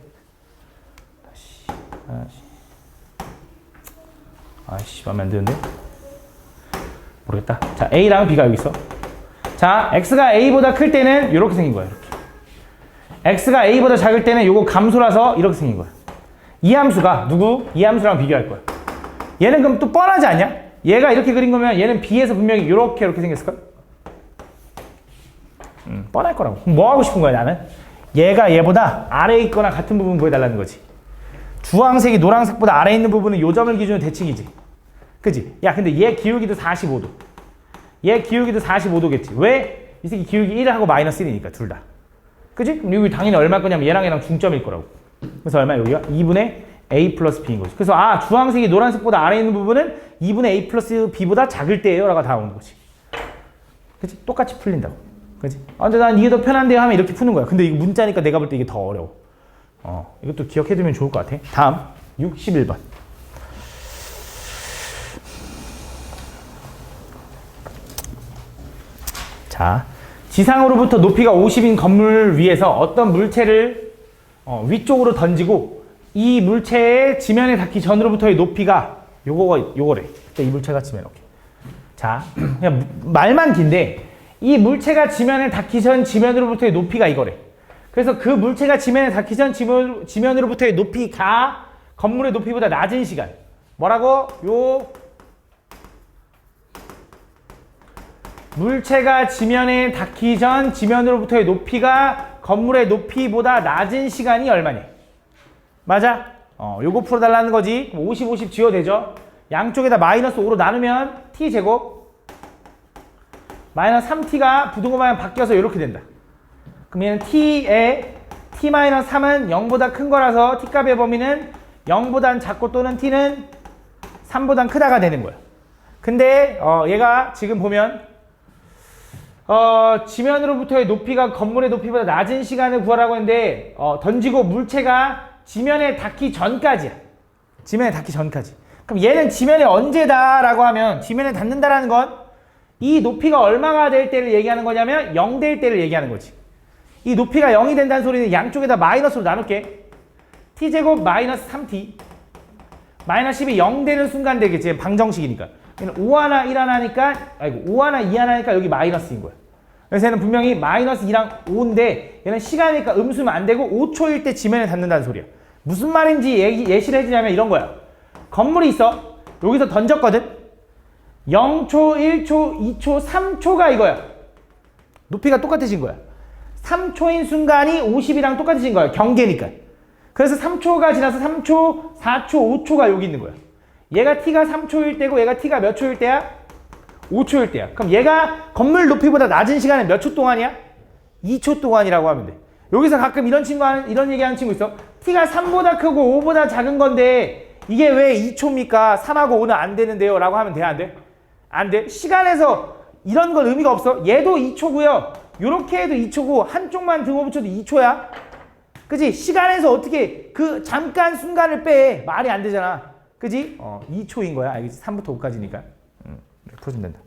아씨 마음에 안 드는데? 모르겠다. 자, a랑 b가 여기 있어. 자, x가 a보다 클 때는 이렇게 생긴 거야. 이렇게. x가 a보다 작을 때는 요거 감소라서 이렇게 생긴 거야. 이 함수가 누구? 이 함수랑 비교할 거야. 얘는 그럼 또 뻔하지 않냐? 얘가 이렇게 그린 거면 얘는 b에서 분명히 이렇게 생겼을걸? 뻔할 거라고. 그럼 뭐 하고 싶은 거야 나는? 얘가 얘보다 아래에 있거나 같은 부분 구해달라는 거지. 주황색이 노란색보다 아래에 있는 부분은 요 점을 기준으로 대칭이지. 그지? 야 근데 얘 기울기도 45도. 얘 기울기도 45도겠지. 왜? 이 새끼 기울기 1하고 마이너스 1이니까 둘 다. 그지? 그럼 여기 당연히 얼마일 거냐면 얘랑 중점일 거라고. 그래서 얼마야 여기가? 2분의 a 플러스 b인 거지. 그래서 주황색이 노란색보다 아래에 있는 부분은 2분의 a 플러스 b보다 작을 때예요 라고 다 오는 거지. 그치? 똑같이 풀린다고. 그치? 근데 난 이게 더 편한데요 하면 이렇게 푸는 거야. 근데 이거 문자니까 내가 볼 때 이게 더 어려워. 이것도 기억해두면 좋을 것 같아. 다음 61번. 자, 지상으로부터 높이가 50인 건물 위에서 어떤 물체를 위쪽으로 던지고 이 물체의 지면에 닿기 전으로부터의 높이가 요거래. 이 물체가 지면 이렇게. 자, 그냥 말만 긴데 이 물체가 지면에 닿기 전 지면으로부터의 높이가 이거래. 그래서 그 물체가 지면에 닿기 전 지면으로부터의 높이가 건물의 높이보다 낮은 시간. 뭐라고? 요 물체가 지면에 닿기 전 지면으로부터의 높이가 건물의 높이보다 낮은 시간이 얼마냐? 맞아? 요거 풀어달라는 거지. 50, 50 지워도 되죠? 양쪽에다 마이너스 5로 나누면 t제곱 마이너스 3t가 부등호 방향 바뀌어서 이렇게 된다. 그럼 얘는 t에 t-3은 0보다 큰 거라서 t값의 범위는 0보단 작고 또는 t는 3보단 크다가 되는 거야. 근데 얘가 지금 보면 지면으로부터의 높이가 건물의 높이보다 낮은 시간을 구하라고 했는데 던지고 물체가 지면에 닿기 전까지야. 지면에 닿기 전까지. 그럼 얘는 지면에 언제다 라고 하면 지면에 닿는다라는 건 이 높이가 얼마가 될 때를 얘기하는 거냐면 0 될 때를 얘기하는 거지. 이 높이가 0이 된다는 소리는 양쪽에다 마이너스로 나눌게. t제곱 마이너스 3t 마이너스 10이 0 되는 순간 되겠지. 방정식이니까. 얘는 5 하나 1 하나니까 5 하나 2 하나니까 여기 마이너스인 거야. 그래서 얘는 분명히 마이너스 2랑 5인데 얘는 시간이니까 음수면 안 되고 5초일 때 지면에 닿는다는 소리야. 무슨 말인지 예시를 해주냐면 이런 거야. 건물이 있어. 여기서 던졌거든. 0초, 1초, 2초, 3초가 이거야. 높이가 똑같아진 거야. 3초인 순간이 50이랑 똑같아진 거야. 경계니까. 그래서 3초가 지나서 3초, 4초, 5초가 여기 있는 거야. 얘가 t가 3초일 때고 얘가 t가 몇 초일 때야? 5초일 때야. 그럼 얘가 건물 높이보다 낮은 시간은 몇 초 동안이야? 2초 동안이라고 하면 돼. 여기서 가끔 이런 얘기하는 친구 있어. t가 3보다 크고 5보다 작은 건데 이게 왜 2초입니까? 3하고 5는 안 되는데요? 라고 하면 돼? 안 돼? 안 돼. 시간에서 이런 건 의미가 없어. 얘도 2초고요. 요렇게 해도 2초고 한쪽만 등호 붙여도 2초야. 그치? 시간에서 어떻게 그 잠깐 순간을 빼. 말이 안 되잖아. 그치? 2초인 거야. 알겠지? 3부터 5까지니까. 이렇게 풀어주면 된다.